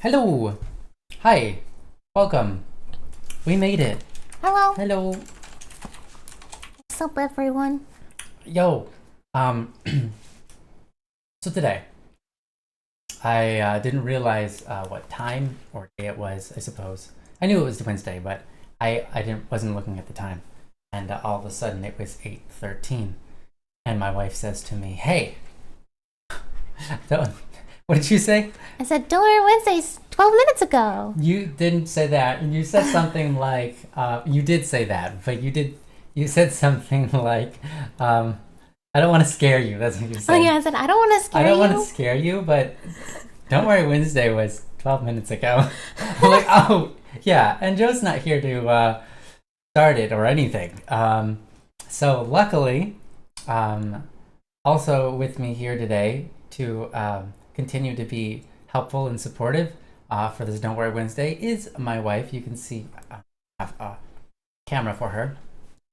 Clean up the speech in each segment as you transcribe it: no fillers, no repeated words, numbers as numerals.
Hello! Hi! Welcome! We made it! Hello. Hello! What's up, everyone? Yo! So today, I didn't realize what time or day it was, I suppose. I knew it was Wednesday, but wasn't looking at the time. And all of a sudden it was 8:13. And my wife says to me, hey! What did you say? I said, don't worry, Wednesday's 12 minutes ago. You didn't say that. You said something like, you did say that, but you said something like, I don't want to scare you. That's what you said. Oh yeah, I said, I don't want to scare you. I don't want to scare you, but don't worry, Wednesday was 12 minutes ago. I'm like, oh, yeah. And Joe's not here to start it or anything. So luckily, also with me here today to continue to be helpful and supportive for this Don't Worry Wednesday is my wife. You can see I have a camera for her.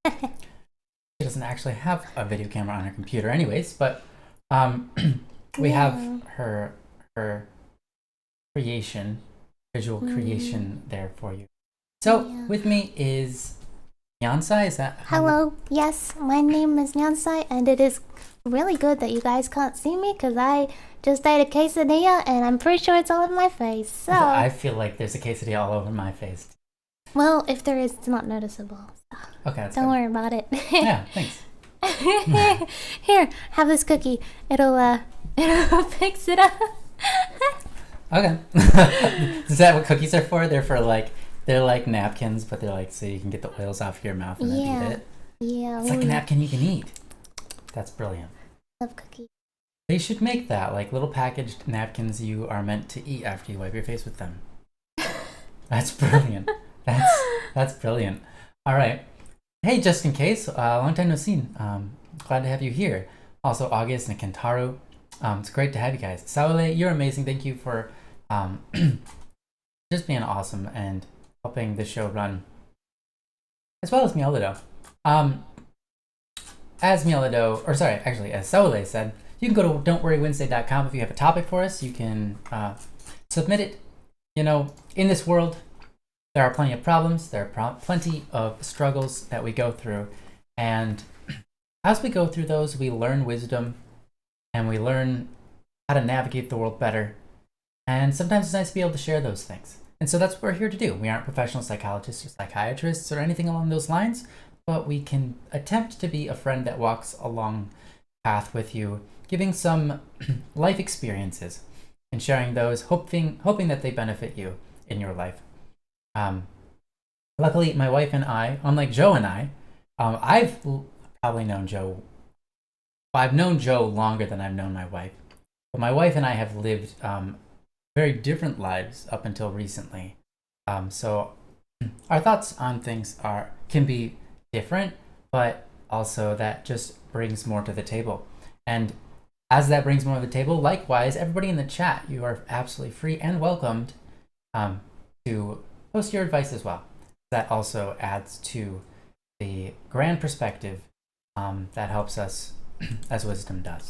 She doesn't actually have a video camera on her computer anyways, but we have her visual creation there for you. So with me is Nyansai. Is that Hello. Yes, my name is Nyansai, and it is really good that you guys can't see me because I just ate a quesadilla and I'm pretty sure it's all over my face. So I feel like there's a quesadilla all over my face. Well, if there is, it's not noticeable. So Okay, that's don't good. worry about it. Yeah, thanks. Here, have this cookie. It'll fix it up. Okay. Is that what cookies are for? They're like napkins, but they're like so you can get the oils off your mouth and then eat it. Yeah. It's like a napkin you can eat. That's brilliant. Love cookies. They should make that, like little packaged napkins you are meant to eat after you wipe your face with them. That's brilliant. That's brilliant. All right. Hey, just in case, long time no seen. Glad to have you here. Also, August and Kentaro. It's great to have you guys. Saole, you're amazing. Thank you for just being awesome and helping the show run, as well as Mieledo. As Saole said, you can go to don'tworrywednesday.com if you have a topic for us. You can submit it. You know, in this world, there are plenty of problems. There are plenty of struggles that we go through. And as we go through those, we learn wisdom and we learn how to navigate the world better. And sometimes it's nice to be able to share those things. And so that's what we're here to do. We aren't professional psychologists or psychiatrists or anything along those lines, but we can attempt to be a friend that walks along path with you, giving some life experiences and sharing those, hoping that they benefit you in your life. Luckily, my wife and I, unlike Joe and I, I've probably known Joe. I've known Joe longer than I've known my wife, but my wife and I have lived very different lives up until recently. So our thoughts on things can be different, but also that just brings more to the table. And as that brings more to the table, likewise, everybody in the chat, you are absolutely free and welcomed to post your advice as well. That also adds to the grand perspective that helps us as wisdom does.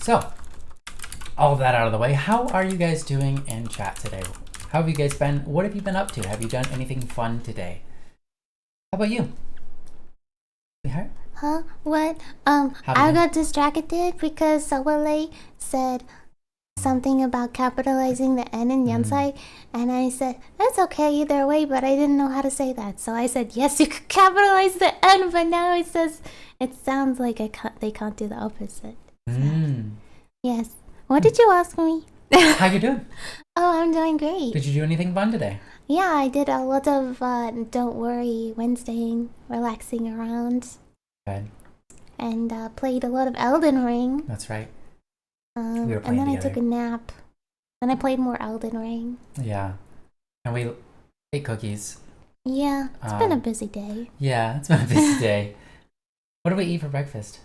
So, all of that out of the way, how are you guys doing in chat today? How have you guys been? What have you been up to? Have you done anything fun today? How about you? Sweetheart? Huh? What? I got distracted because Sawale said something about capitalizing the N in Yansai, and I said, that's okay either way, but I didn't know how to say that. So I said, yes, you could capitalize the N, but now it sounds like they can't do the opposite. So, yes. What did you ask me? How you doing? Oh, I'm doing great. Did you do anything fun today? Yeah, I did a lot of Don't Worry Wednesday, relaxing around. Good. And played a lot of Elden Ring. That's right. And then I took a nap. And I played more Elden Ring. Yeah. And we ate cookies. Yeah, it's been a busy day. Yeah, it's been a busy day. What did we eat for breakfast?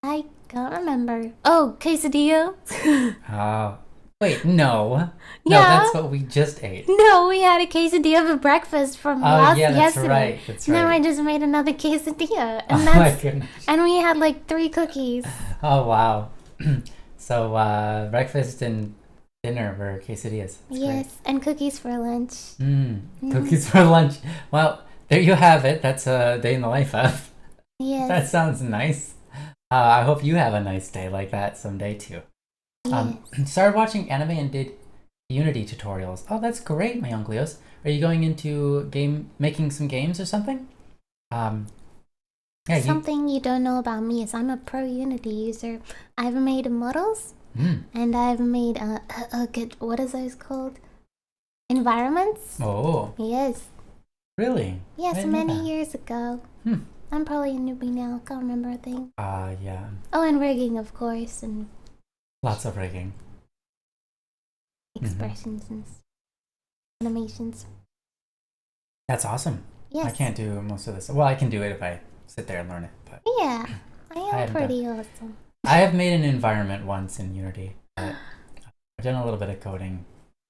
I can't remember. Oh, quesadilla. Oh. Wait, no. Yeah. No, that's what we just ate. No, we had a quesadilla for breakfast from yesterday. That's right. And then I just made another quesadilla. And my goodness. And we had like 3 cookies. Oh, wow. So breakfast and dinner for quesadillas. That's yes, great. and cookies for lunch. Cookies for lunch. Well, there you have it. That's a day in the life of. Yes. That sounds nice. I hope you have a nice day like that someday too. Yes. Started watching anime and did Unity tutorials. Oh, that's great, my young Leos. Are you going into making some games or something? Yeah, Something you don't know about me is I'm a pro Unity user. I've made models, and I've made what is those called? Environments. Oh. Yes. Really? Yes, many years ago. I'm probably a newbie now. Can't remember a thing. Yeah. Oh, and rigging, of course, and lots of rigging. Expressions and animations. That's awesome. Yes. I can't do most of this. Well, I can do it if I sit there and learn it. But yeah, I am pretty awesome. I have made an environment once in Unity. But I've done a little bit of coding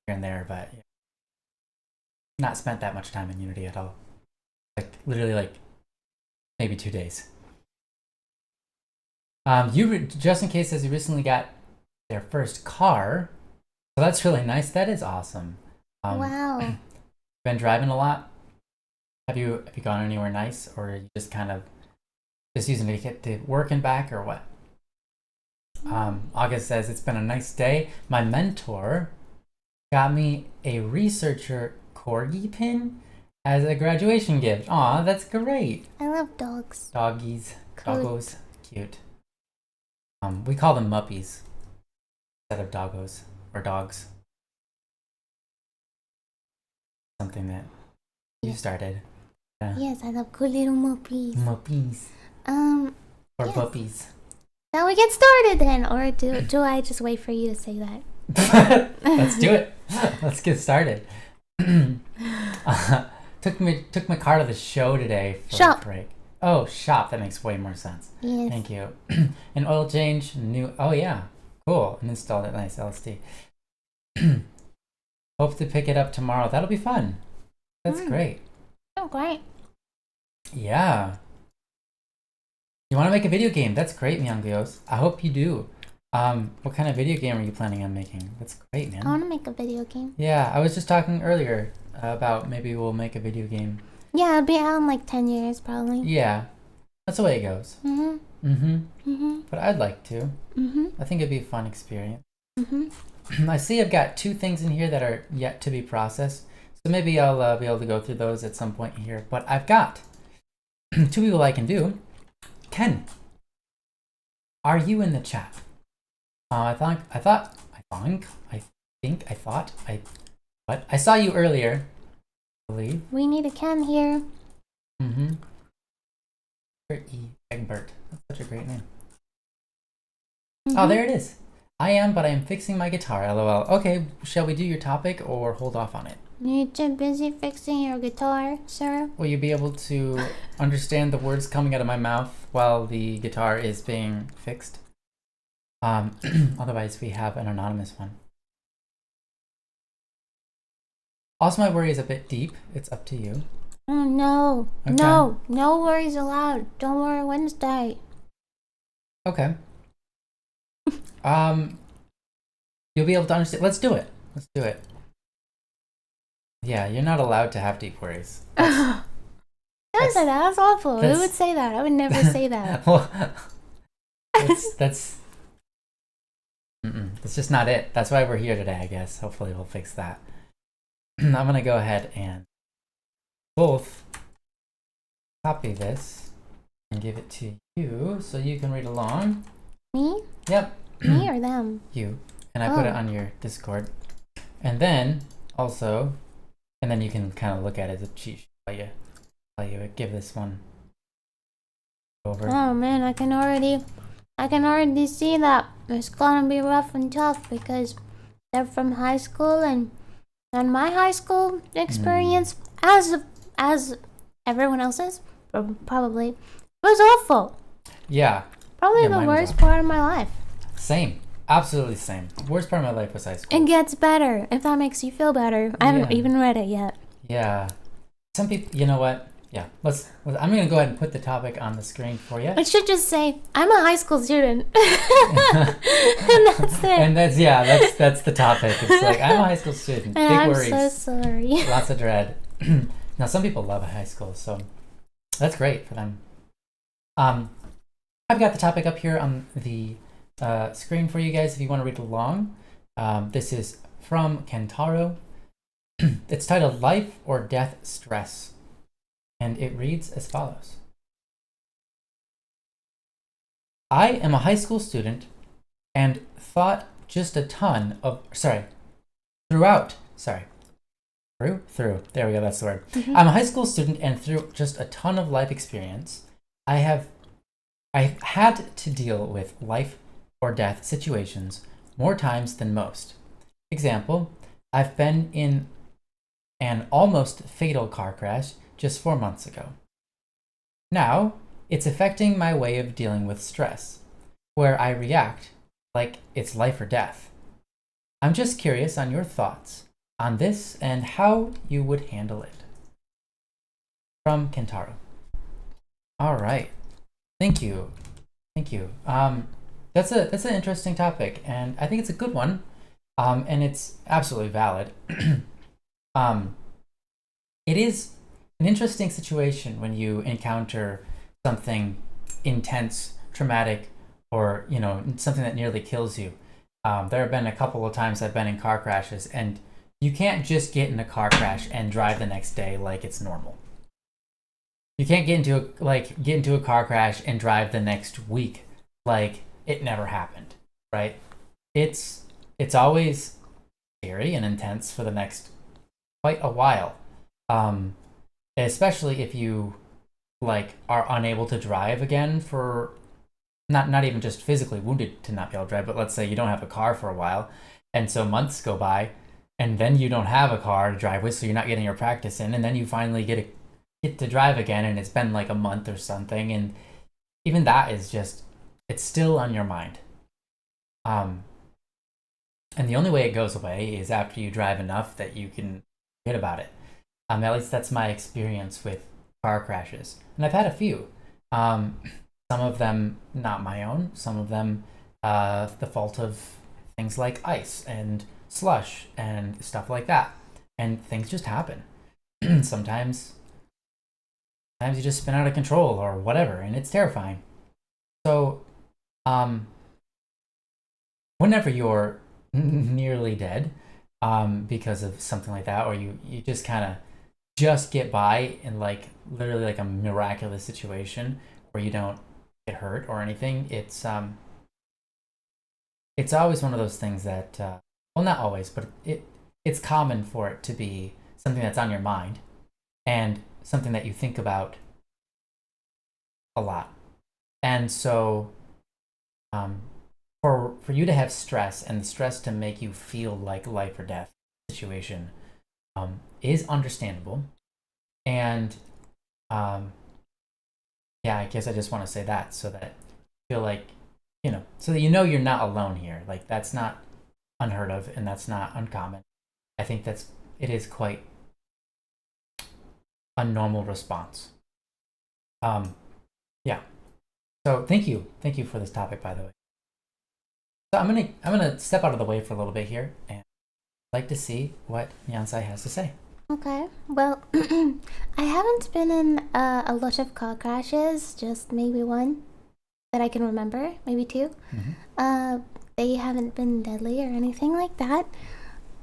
here and there, but not spent that much time in Unity at all. Literally maybe 2 days. Just in case, says you recently got their first car. So that's really nice. That is awesome. Wow. Been driving a lot? Have you gone anywhere nice, or are you just kind of just using it to get to work and back, or what? August says, it's been a nice day. My mentor got me a researcher corgi pin as a graduation gift. Aw, that's great. I love dogs. Doggies. Doggos. Cute. We call them muppies instead of doggos or dogs. Something that you started. Yes, I love cool little muppies. Muppies. Or yes. puppies. Now we get started then, or do I just wait for you to say that? Let's do it. Let's get started. Took my car to the show today for a break. Oh, shop. That makes way more sense. Yes. Thank you. An oil change, oh yeah, cool. And installed a nice LSD. Hope to pick it up tomorrow. That'll be fun. That's great. Oh, great. Yeah. You want to make a video game? That's great, Myungbios. I hope you do. What kind of video game are you planning on making? That's great, man. I want to make a video game. Yeah, I was just talking earlier about maybe we'll make a video game. Yeah, it'll be out in like 10 years, probably. Yeah, that's the way it goes. But I'd like to. I think it'd be a fun experience. I see I've got 2 things in here that are yet to be processed. So maybe I'll be able to go through those at some point here. But I've got 2 people I can do. Ken, are you in the chat? I saw you earlier, I believe. We need a Ken here. Egbert. That's such a great name. Oh, there it is. I am, but I am fixing my guitar, lol. Okay, shall we do your topic or hold off on it? You're too busy fixing your guitar, sir. Will you be able to understand the words coming out of my mouth while the guitar is being fixed? Otherwise, we have an anonymous one. Also, my worry is a bit deep. It's up to you. Oh, no. Okay. No worries allowed. Don't worry Wednesday. Okay. You'll be able to understand. Let's do it. Yeah, you're not allowed to have deep worries. Don't say that. That's awful. Who would say that? I would never say that. Well, that's just not it. That's why we're here today, I guess. Hopefully we'll fix that. I'm going to go ahead and both copy this and give it to you so you can read along. Me? Yep. Me or them? You. And I put it on your Discord. And then also, and then you can kind of look at it as a cheat sheet while you give this one over. Oh man, I can already see that it's gonna be rough and tough because they're from high school and my high school experience as everyone else's probably was awful. Yeah. Probably the worst part of my life. Same. Absolutely same. Worst part of my life was high school. It gets better, if that makes you feel better. I haven't even read it yet. Yeah. Some people, you know what? yeah. I'm gonna go ahead and put the topic on the screen for you. I should just say I'm a high school student, and that's it. And that's the topic. It's like I'm a high school student. And Big I'm worries. so sorry. Lots of dread. Now some people love high school, so that's great for them. I've got the topic up here on the screen for you guys if you want to read along. This is from Kentaro. It's titled Life or Death Stress, and it reads as follows. I am a high school student and throughout, there we go, that's the word. I'm a high school student and through just a ton of life experience, I've had to deal with life or death situations more times than most. Example, I've been in an almost fatal car crash just 4 months ago. Now, it's affecting my way of dealing with stress, where I react like it's life or death. I'm just curious on your thoughts on this and how you would handle it. From Kentaro. All right. Thank you. That's an interesting topic, and I think it's a good one, and it's absolutely valid. It is an interesting situation when you encounter something intense, traumatic, or something that nearly kills you. There have been a couple of times I've been in car crashes, and you can't just get in a car crash and drive the next day like it's normal. You can't get into a car crash and drive the next week like it never happened, right? It's always scary and intense for the next quite a while, especially if you are unable to drive again for not even just physically wounded to not be able to drive, but let's say you don't have a car for a while, and so months go by, and then you don't have a car to drive with, so you're not getting your practice in, and then you finally get to drive again, and it's been like a month or something, and even that is just, it's still on your mind. And the only way it goes away is after you drive enough that you can forget about it. At least that's my experience with car crashes, and I've had a few. Some of them not my own, some of them the fault of things like ice and slush and stuff like that, and things just happen. Sometimes you just spin out of control or whatever, and it's terrifying. So whenever you're nearly dead because of something like that, or you just kind of just get by in literally like a miraculous situation where you don't get hurt or anything, it's always one of those things that well, not always, but it's common for it to be something that's on your mind and something that you think about a lot. And so for you to have stress, and the stress to make you feel like life or death situation is understandable. And yeah, I guess I just want to say that so that you feel like, so that you're not alone here. Like, that's not unheard of, and that's not uncommon. I think it is quite a normal response. Yeah. So thank you for this topic, by the way. So I'm gonna step out of the way for a little bit here, and I'd like to see what Nyansai has to say. Okay, well, I haven't been in a lot of car crashes, just maybe one that I can remember, maybe two. Mm-hmm. They haven't been deadly or anything like that.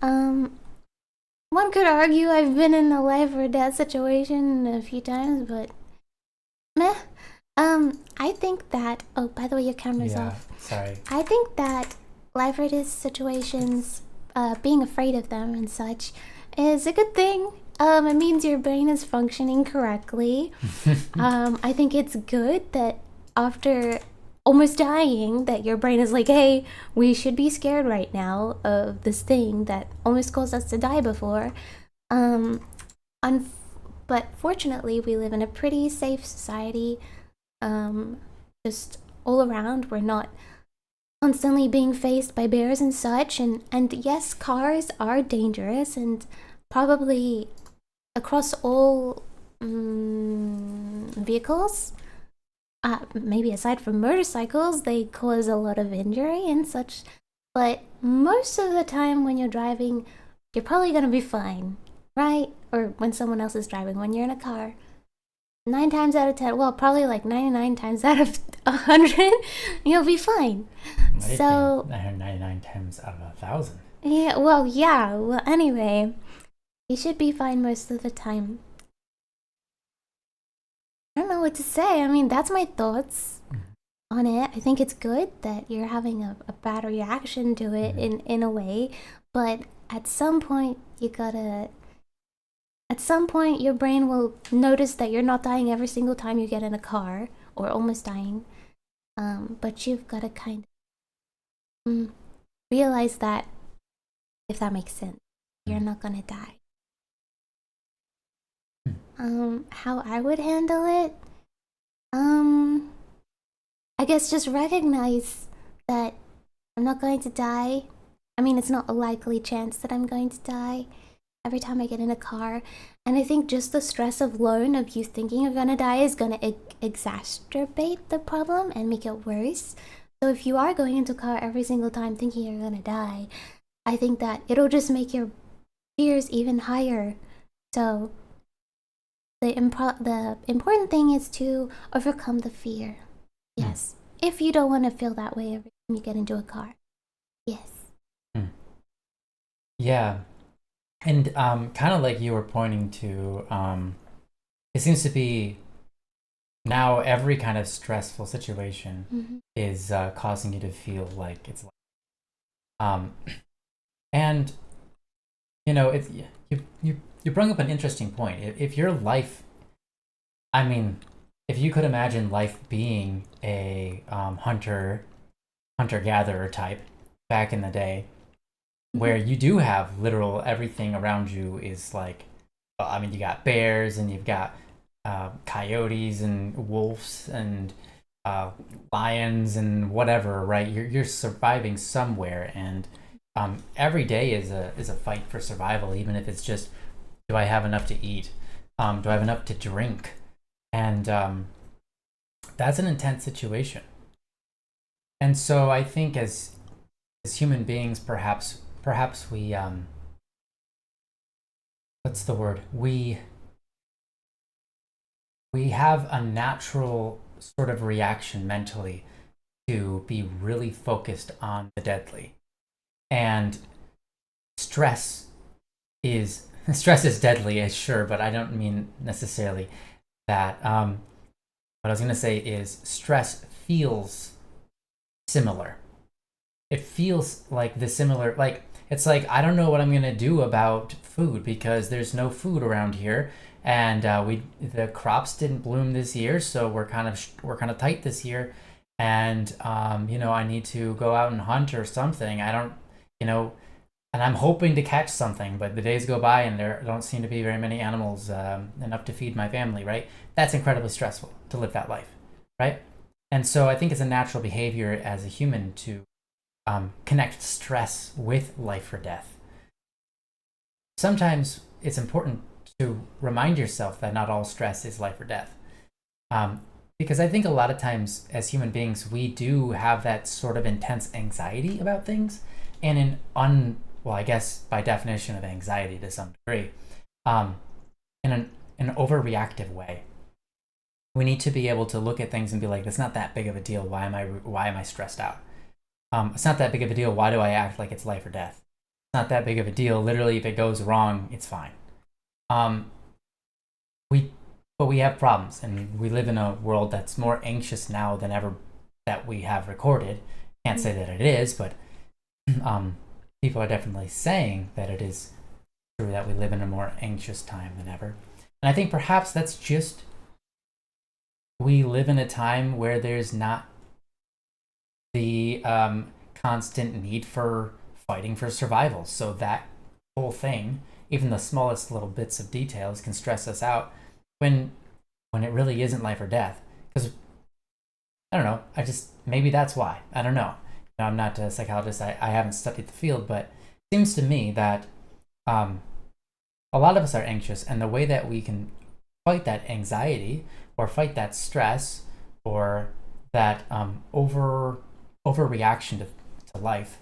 One could argue I've been in a life or death situation a few times, but meh. I think that, oh, by the way, your camera's off. Sorry. I think that life or death situations, being afraid of them and such, is a good thing. It means your brain is functioning correctly. I think it's good that after almost dying, that your brain is like, hey, we should be scared right now of this thing that almost caused us to die before. But fortunately, we live in a pretty safe society. Just all around, we're not constantly being faced by bears and such, and yes, cars are dangerous, and probably across all vehicles. Maybe aside from motorcycles, they cause a lot of injury and such. But most of the time when you're driving, you're probably gonna be fine, right? Or when someone else is driving, when you're in a car, 9 times out of 10, well, probably like 99 times out of 100, you'll be fine. So 99 times out of 1,000. Yeah, well, anyway, you should be fine most of the time. I don't know what to say. I mean, that's my thoughts on it. I think it's good that you're having a bad reaction to it in a way, but at some point your brain will notice that you're not dying every single time you get in a car, or almost dying. But you've got to kind of realize that, if that makes sense, you're not gonna die. How I would handle it, I guess just recognize that I'm not going to die. I mean, it's not a likely chance that I'm going to die every time I get in a car. And I think just the stress alone of you thinking you're gonna die is gonna exacerbate the problem and make it worse. So if you are going into a car every single time thinking you're gonna die, I think that it'll just make your fears even higher. So the important thing is to overcome the fear. Yes. If you don't want to feel that way every time you get into a car. Yes. Yeah. And kind of like you were pointing to, it seems to be now every kind of stressful situation is causing you to feel like it's and you know, it's you bring up an interesting point. If your life, I mean, if you could imagine life being a hunter-gatherer type back in the day, where you do have literal everything around you is like, I mean, you got bears and you've got coyotes and wolves and lions and whatever, right? You're surviving somewhere, and every day is a fight for survival, even if it's just, do I have enough to eat? Do I have enough to drink? And that's an intense situation. And so I think as human beings, perhaps we what's the word? We have a natural sort of reaction mentally to be really focused on the deadly. And stress is deadly, sure, but I don't mean necessarily that. What I was going to say is stress feels similar. It feels like it's like, I don't know what I'm going to do about food because there's no food around here, and the crops didn't bloom this year, so we're kind of tight this year, and I need to go out and hunt or something. I don't, and I'm hoping to catch something, but the days go by and there don't seem to be very many animals enough to feed my family, right? That's incredibly stressful to live that life, right? And so I think it's a natural behavior as a human to connect stress with life or death. Sometimes it's important to remind yourself that not all stress is life or death. Because I think a lot of times as human beings, we do have that sort of intense anxiety about things, and I guess by definition of anxiety to some degree, in an overreactive way. We need to be able to look at things and be like, that's not that big of a deal. Why am I stressed out? It's not that big of a deal. Why do I act like it's life or death? It's not that big of a deal. Literally, if it goes wrong, it's fine. But we have problems, and we live in a world that's more anxious now than ever that we have recorded. Can't say that it is, but people are definitely saying that it is true that we live in a more anxious time than ever. And I think perhaps that's just, we live in a time where there's not the constant need for fighting for survival. So that whole thing, even the smallest little bits of details, can stress us out when it really isn't life or death. Because I don't know, maybe that's why. I don't know. I'm not a psychologist. I haven't studied the field, but it seems to me that a lot of us are anxious, and the way that we can fight that anxiety or fight that stress or that overreaction to life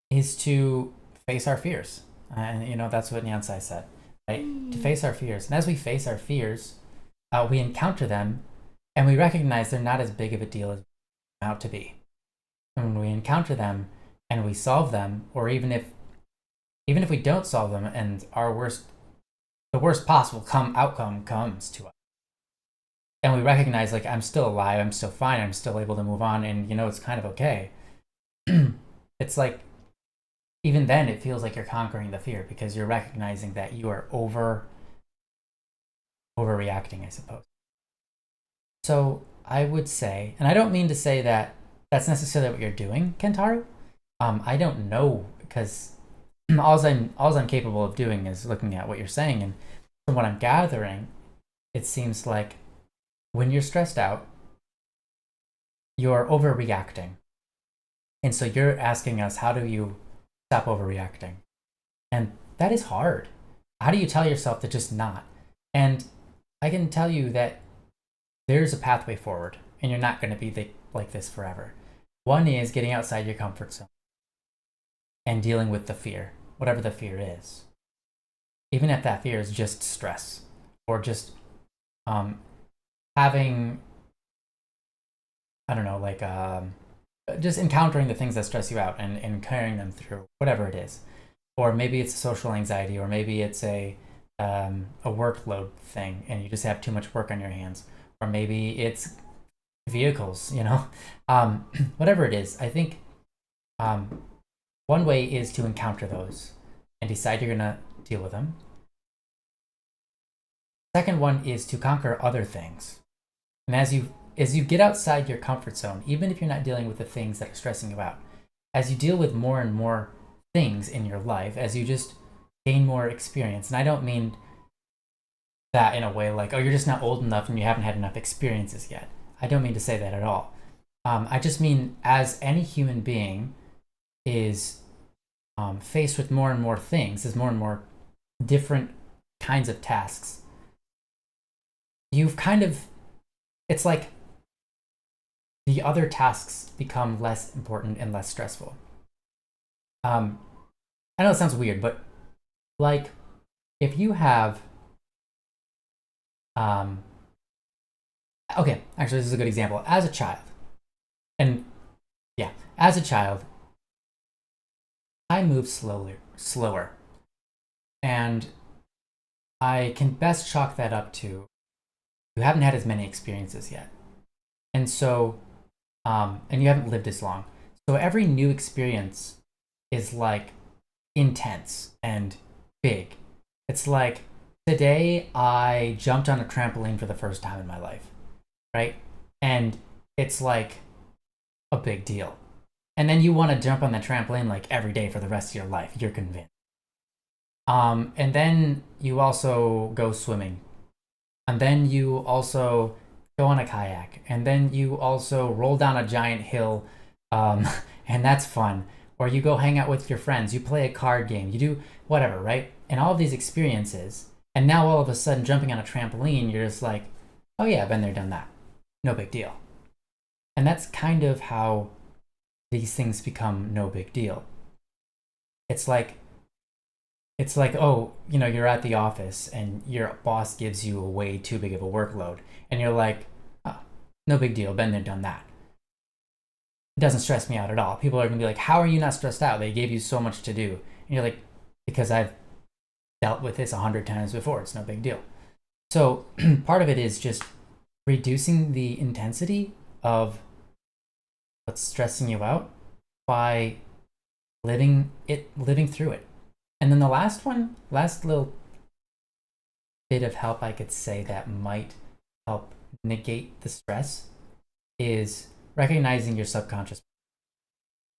is to face our fears. And that's what Nyansai said, right? To face our fears. And as we face our fears, we encounter them and we recognize they're not as big of a deal as they're out to be. And when we encounter them and we solve them, or even if we don't solve them and the worst possible outcome comes to us, and we recognize, like, I'm still alive, I'm still fine, I'm still able to move on, and it's kind of okay. It's like, even then it feels like you're conquering the fear because you're recognizing that you are overreacting, I suppose. So I would say, and I don't mean to say that that's necessarily what you're doing, Kentaru. I don't know, because all I'm capable of doing is looking at what you're saying, and from what I'm gathering, it seems like when you're stressed out, you're overreacting. And so you're asking us, how do you stop overreacting? And that is hard. How do you tell yourself to just not? And I can tell you that there's a pathway forward, and you're not going to be like this forever. One is getting outside your comfort zone and dealing with the fear, whatever the fear is. Even if that fear is just stress or just having, I don't know, like just encountering the things that stress you out and carrying them through, whatever it is. Or maybe it's a social anxiety, or maybe it's a workload thing and you just have too much work on your hands. Or maybe it's vehicles, whatever it is. I think one way is to encounter those and decide you're going to deal with them. Second one is to conquer other things. And as you get outside your comfort zone, even if you're not dealing with the things that are stressing you out, as you deal with more and more things in your life, as you just gain more experience, and I don't mean that in a way like, oh, you're just not old enough and you haven't had enough experiences yet. I don't mean to say that at all. I just mean, as any human being is faced with more and more things, as more and more different kinds of tasks, it's like the other tasks become less important and less stressful. I know it sounds weird, but like, if you have okay, actually this is a good example. As a child, I move slower, and I can best chalk that up to you haven't had as many experiences yet, and so and you haven't lived as long, so every new experience is like intense and big. It's like, today I jumped on a trampoline for the first time in my life, right? And it's like a big deal. And then you want to jump on the trampoline like every day for the rest of your life, you're convinced. And then you also go swimming. And then you also go on a kayak. And then you also roll down a giant hill, and that's fun. Or you go hang out with your friends, you play a card game, you do whatever, right? And all of these experiences, and now all of a sudden jumping on a trampoline, you're just like, oh yeah, been there, done that. No big deal. And that's kind of how these things become no big deal. It's like, oh, you're at the office and your boss gives you a way too big of a workload. And you're like, oh, no big deal, been there, done that. It doesn't stress me out at all. People are going to be like, how are you not stressed out? They gave you so much to do. And you're like, because I've dealt with this 100 times before. It's no big deal. So part of it is just reducing the intensity of what's stressing you out by living through it. And then the last little bit of help I could say that might help negate the stress is recognizing your subconscious.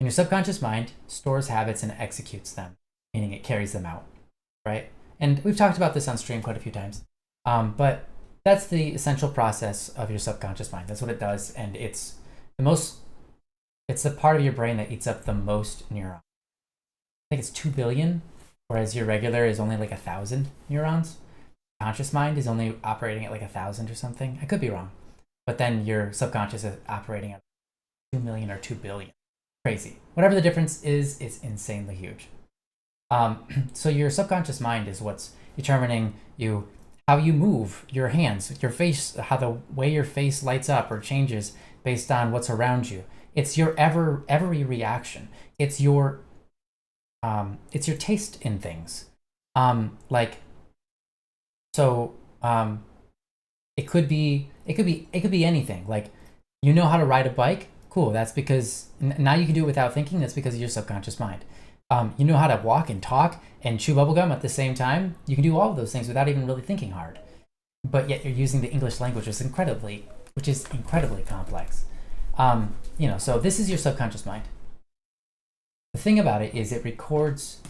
And your subconscious mind stores habits and executes them, meaning it carries them out, right? And we've talked about this on stream quite a few times. But that's the essential process of your subconscious mind. That's what it does, and it's the part of your brain that eats up the most neurons. I think it's 2 billion, whereas your regular is only like 1,000 neurons. conscious mind is only operating at like 1,000 or something. I could be wrong. But then your subconscious is operating at 2 million or 2 billion. Crazy. Whatever the difference is, it's insanely huge. So your subconscious mind is what's determining how you move your hands, your face, how the way your face lights up or changes based on what's around you. It's your every reaction. It's your taste in things. It could be anything. Like, you know how to ride a bike? Cool. That's because now you can do it without thinking. That's because of your subconscious mind. You know how to walk and talk and chew bubblegum at the same time? You can do all of those things without even really thinking hard. But yet you're using the English language, which is incredibly complex. So this is your subconscious mind. The thing about it is it records,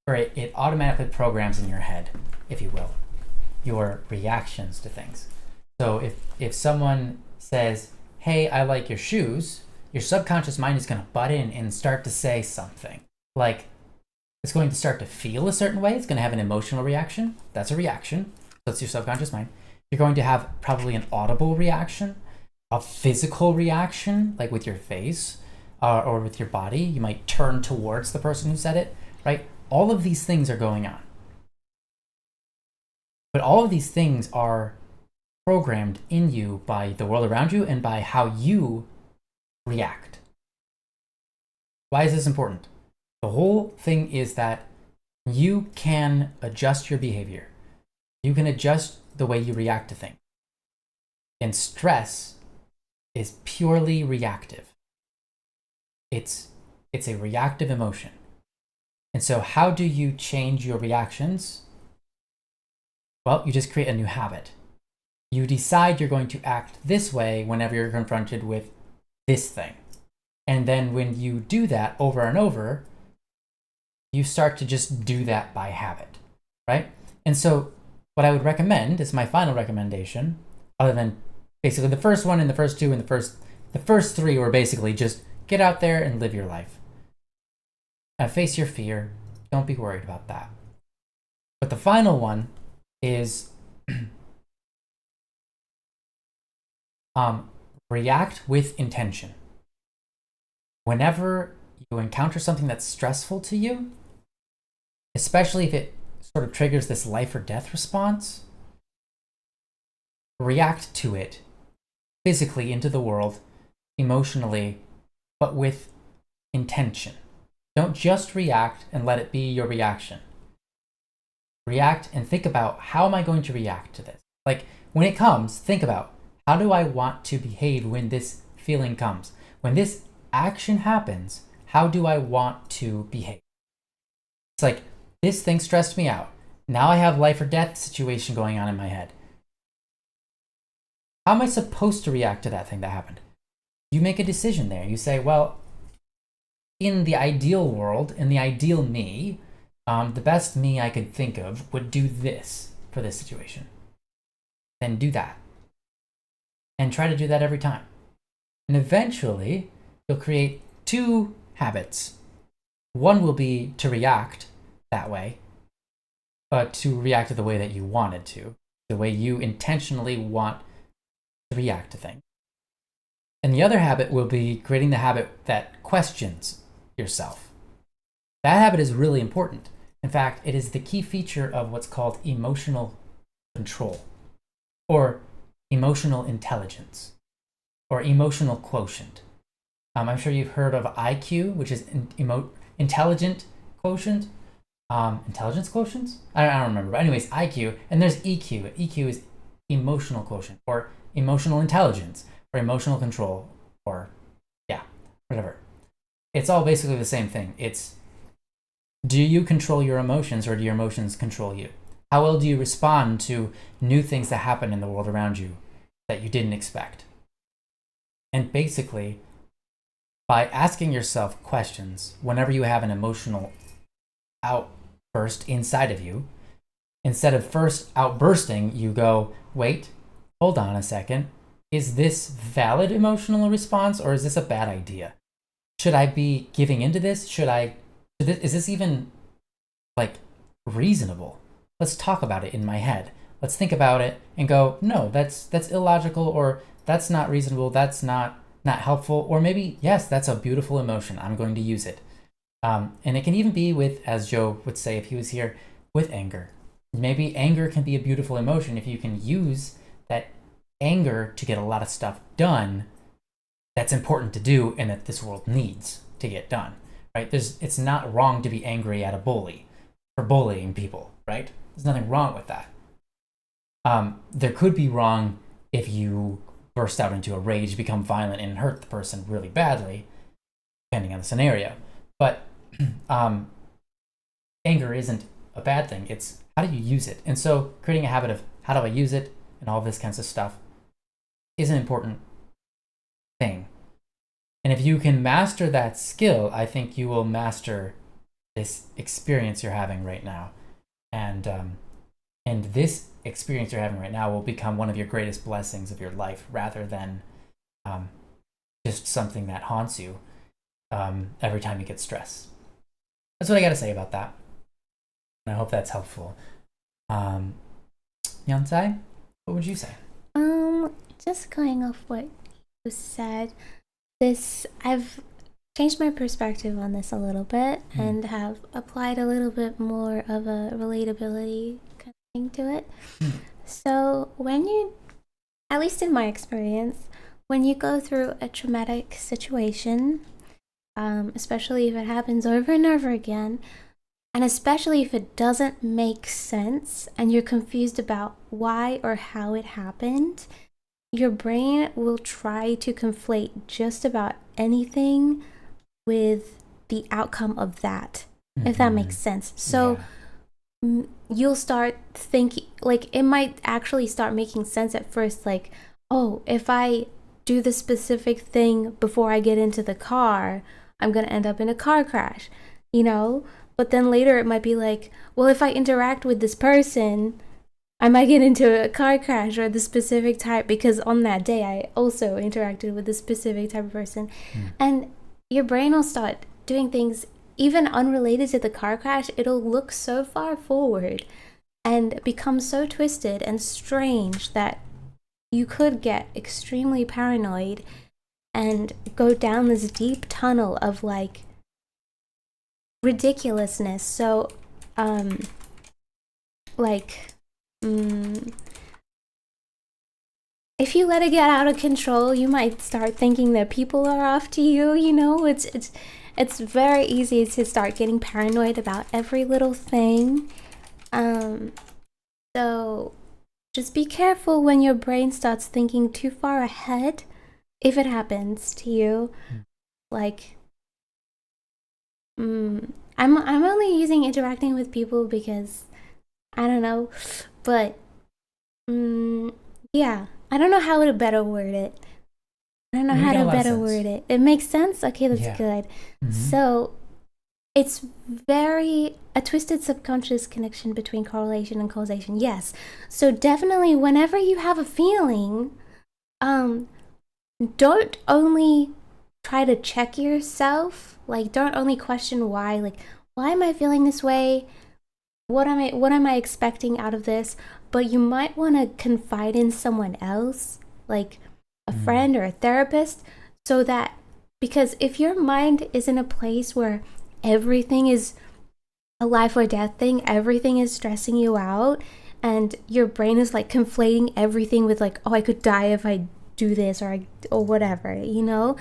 or it automatically programs in your head, if you will, your reactions to things. So if someone says, hey, I like your shoes, your subconscious mind is going to butt in and start to say something. Like, it's going to start to feel a certain way. It's going to have an emotional reaction. That's a reaction. That's your subconscious mind. You're going to have probably an audible reaction, a physical reaction, like with your face or with your body. You might turn towards the person who said it, right? All of these things are going on. But all of these things are programmed in you by the world around you and by how you react. Why is this important? The whole thing is that you can adjust your behavior. You can adjust the way you react to things. And stress is purely reactive. It's a reactive emotion. And so how do you change your reactions? Well, you just create a new habit. You decide you're going to act this way whenever you're confronted with this thing. And then when you do that over and over, you start to just do that by habit, right? And so what I would recommend is my final recommendation, other than basically the first one and the first two and the first three were basically just get out there and live your life. Face your fear. Don't be worried about that. But the final one is react with intention. Whenever you encounter something that's stressful to you, especially if it sort of triggers this life or death response, react to it physically into the world, emotionally, but with intention. Don't just react and let it be your reaction. React and think about, how am I going to react to this? Like, when it comes, think about, how do I want to behave when this feeling comes? When this action happens, how do I want to behave? It's like, this thing stressed me out. Now I have life or death situation going on in my head. How am I supposed to react to that thing that happened? You make a decision there. You say, well, in the ideal world, in the ideal me, the best me I could think of would do this for this situation. Then do that. And try to do that every time. And eventually, you'll create two habits. One will be to react that way, to react to the way that you wanted to, the way you intentionally want to react to things. And the other habit will be creating the habit that questions yourself. That habit is really important. In fact, it is the key feature of what's called emotional control, or emotional intelligence, or emotional quotient. I'm sure you've heard of IQ, which is intelligent quotient. Intelligence quotients? I don't remember. But anyways, IQ. And there's EQ. EQ is emotional quotient, or emotional intelligence, or emotional control, or whatever. It's all basically the same thing. It's, do you control your emotions, or do your emotions control you? How well do you respond to new things that happen in the world around you that you didn't expect? And basically, by asking yourself questions whenever you have an emotional outburst inside of you, instead of first outbursting, you go, wait, hold on a second. Is this valid emotional response, or is this a bad idea? Should I be giving into this? Is this even like reasonable? Let's talk about it in my head. let's think about it and go, no, that's illogical, or that's not reasonable, that's not helpful, or maybe, yes, that's a beautiful emotion, I'm going to use it. And it can even be with, as Joe would say if he was here, with anger. Maybe anger can be a beautiful emotion if you can use that anger to get a lot of stuff done that's important to do and that this world needs to get done, right? It's not wrong to be angry at a bully for bullying people, right? There's nothing wrong with that. There could be wrong if you burst out into a rage, become violent, and hurt the person really badly, depending on the scenario. But anger isn't a bad thing. It's how do you use it? And so creating a habit of how do I use it and all this kinds of stuff is an important thing. And if you can master that skill, I think you will master this experience you're having right now. And this experience you're having right now will become one of your greatest blessings of your life, rather than just something that haunts you every time you get stressed. That's what I got to say about that. And I hope that's helpful. Yansai, what would you say? Just going off what you said, I've changed my perspective on this a little bit and have applied a little bit more of a relatability kind of thing to it. So when you, at least in my experience, when you go through a traumatic situation, especially if it happens over and over again, and especially if it doesn't make sense and you're confused about why or how it happened, your brain will try to conflate just about anything with the outcome of that, if that makes sense. So you'll start thinking, like, it might actually start making sense at first, like, oh, if I do the specific thing before I get into the car, I'm going to end up in a car crash, you know? But then later it might be like, well, if I interact with this person, I might get into a car crash or the specific type, because on that day I also interacted with a specific type of person. And your brain will start doing things even unrelated to the car crash. It'll look so far forward and become so twisted and strange that you could get extremely paranoid and go down this deep tunnel of like ridiculousness. So if you let it get out of control, you might start thinking that people are off to you, you know? It's very easy to start getting paranoid about every little thing. So just be careful when your brain starts thinking too far ahead, if it happens to you. Like, I'm only using interacting with people because I don't know, but yeah, I don't know how to better word it. I don't know how to better word it. It makes sense? Okay, that's good. So it's a twisted subconscious connection between correlation and causation. Yes. So definitely whenever you have a feeling, don't only try to check yourself. Like, don't only question why. Like, why am I feeling this way? What am I expecting out of this? But you might want to confide in someone else, like a friend or a therapist, so that, because if your mind is in a place where everything is a life or death thing, everything is stressing you out, and your brain is like conflating everything with like, oh, I could die if I do this or whatever, you know,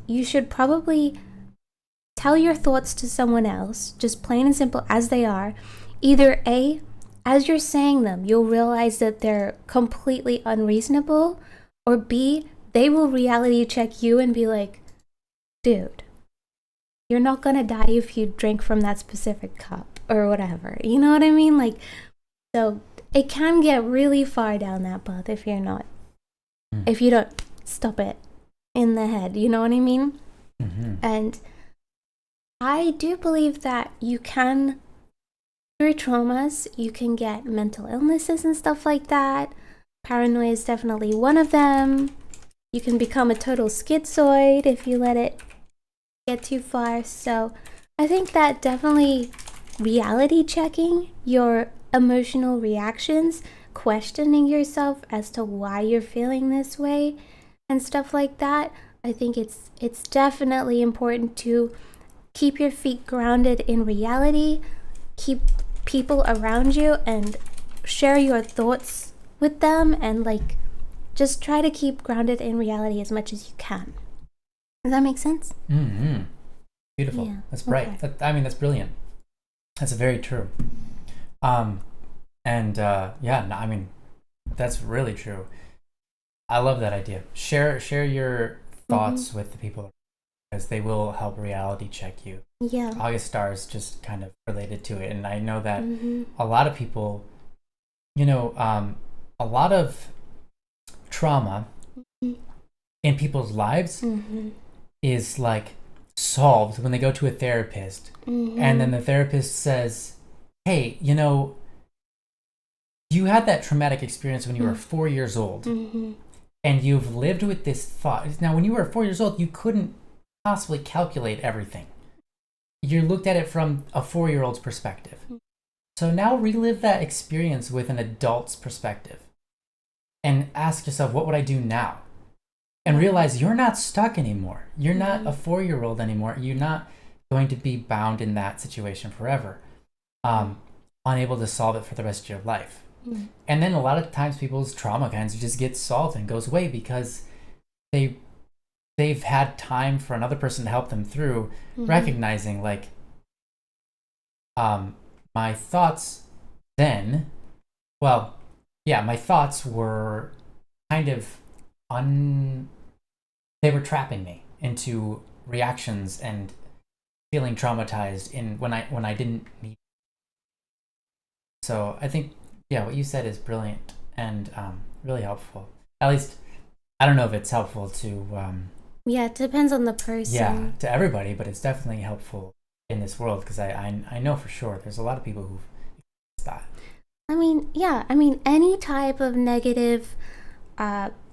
you should probably tell your thoughts to someone else, just plain and simple as they are. Either A, as you're saying them, you'll realize that they're completely unreasonable, or B, they will reality check you and be like, dude, you're not gonna die if you drink from that specific cup or whatever. You know what I mean? Like, so it can get really far down that path if you don't stop it in the head. You know what I mean? And I do believe that you can, through traumas, you can get mental illnesses and stuff like that. Paranoia is definitely one of them. You can become a total schizoid if you let it get too far. So I think that definitely reality checking your emotional reactions, questioning yourself as to why you're feeling this way and stuff like that, I think it's definitely important to keep your feet grounded in reality, keep people around you and share your thoughts with them, and like just try to keep grounded in reality as much as you can. Does that make sense? Mm-hmm. Beautiful. Yeah. That's bright. Okay. That's brilliant. That's very true. That's really true. I love that idea. Share your thoughts with the people, because they will help reality check you. Yeah. August Star is just kind of related to it, and I know that a lot of people, a lot of trauma in people's lives is like solved when they go to a therapist, and then the therapist says, hey, you had that traumatic experience when you were 4 years old, and you've lived with this thought. Now, when you were 4 years old, you couldn't possibly calculate everything. You looked at it from a 4-year-old's perspective. So now relive that experience with an adult's perspective and ask yourself, what would I do now? And realize you're not stuck anymore. You're not a 4-year-old anymore. You're not going to be bound in that situation forever, unable to solve it for the rest of your life. And then a lot of times people's trauma kinds of just get solved and goes away because they've had time for another person to help them through, recognizing like, my thoughts then, my thoughts were kind of they were trapping me into reactions and feeling traumatized when I didn't need. So I think, what you said is brilliant and really helpful. At least, I don't know if it's helpful to it depends on the person. to everybody, but it's definitely helpful in this world, because I know for sure there's a lot of people who've experienced that. Any type of negative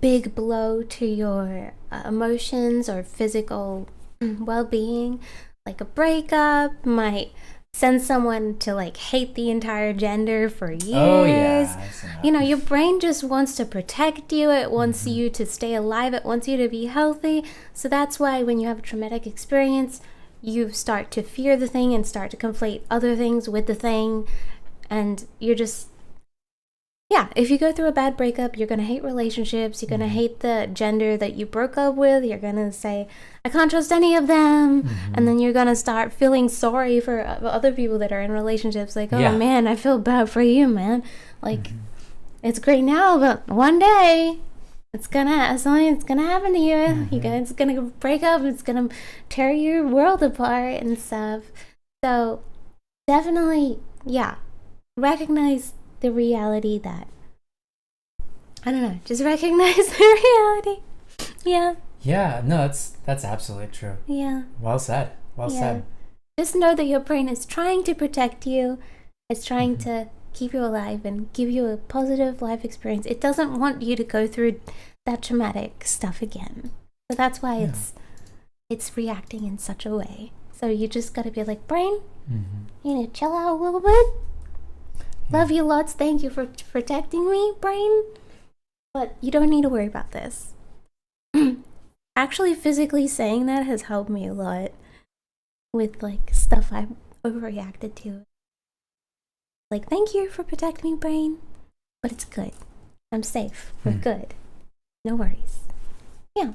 big blow to your emotions or physical well-being, like a breakup, might send someone to like hate the entire gender for years. Oh yeah. Your brain just wants to protect you. It wants you to stay alive. It wants you to be healthy. So that's why when you have a traumatic experience, you start to fear the thing and start to conflate other things with the thing. And you're just, if you go through a bad breakup, you're going to hate relationships. You're going to hate the gender that you broke up with. You're going to say, I can't trust any of them. And then you're going to start feeling sorry for other people that are in relationships. Like, oh man, I feel bad for you, man. Like, it's great now, but one day it's gonna happen to you. It's gonna break up. It's gonna tear your world apart and stuff. So definitely, recognize the reality that, I don't know, just recognize the reality. Yeah, no, that's absolutely true. Yeah. Well said. Well said. Just know that your brain is trying to protect you. It's trying to keep you alive and give you a positive life experience. It doesn't want you to go through that traumatic stuff again. So that's why it's reacting in such a way. So you just gotta be like, brain, you need to chill out a little bit. Love you lots. Thank you for protecting me, brain. But you don't need to worry about this. Actually, physically saying that has helped me a lot with like stuff I've overreacted to. Like, thank you for protecting me, brain. But it's good. I'm safe. We're good. No worries. Yeah.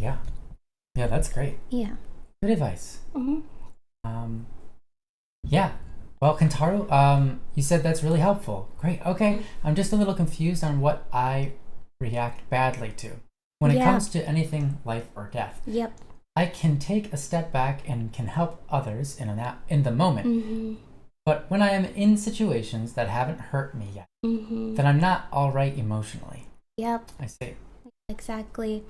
Yeah, that's great. Yeah. Good advice. Well, Kentaro, you said that's really helpful. Great. Okay. I'm just a little confused on what I react badly to. When it comes to anything life or death. Yep. I can take a step back and can help others in the moment. But when I am in situations that haven't hurt me yet, then I'm not all right emotionally. Yep. I see. Exactly.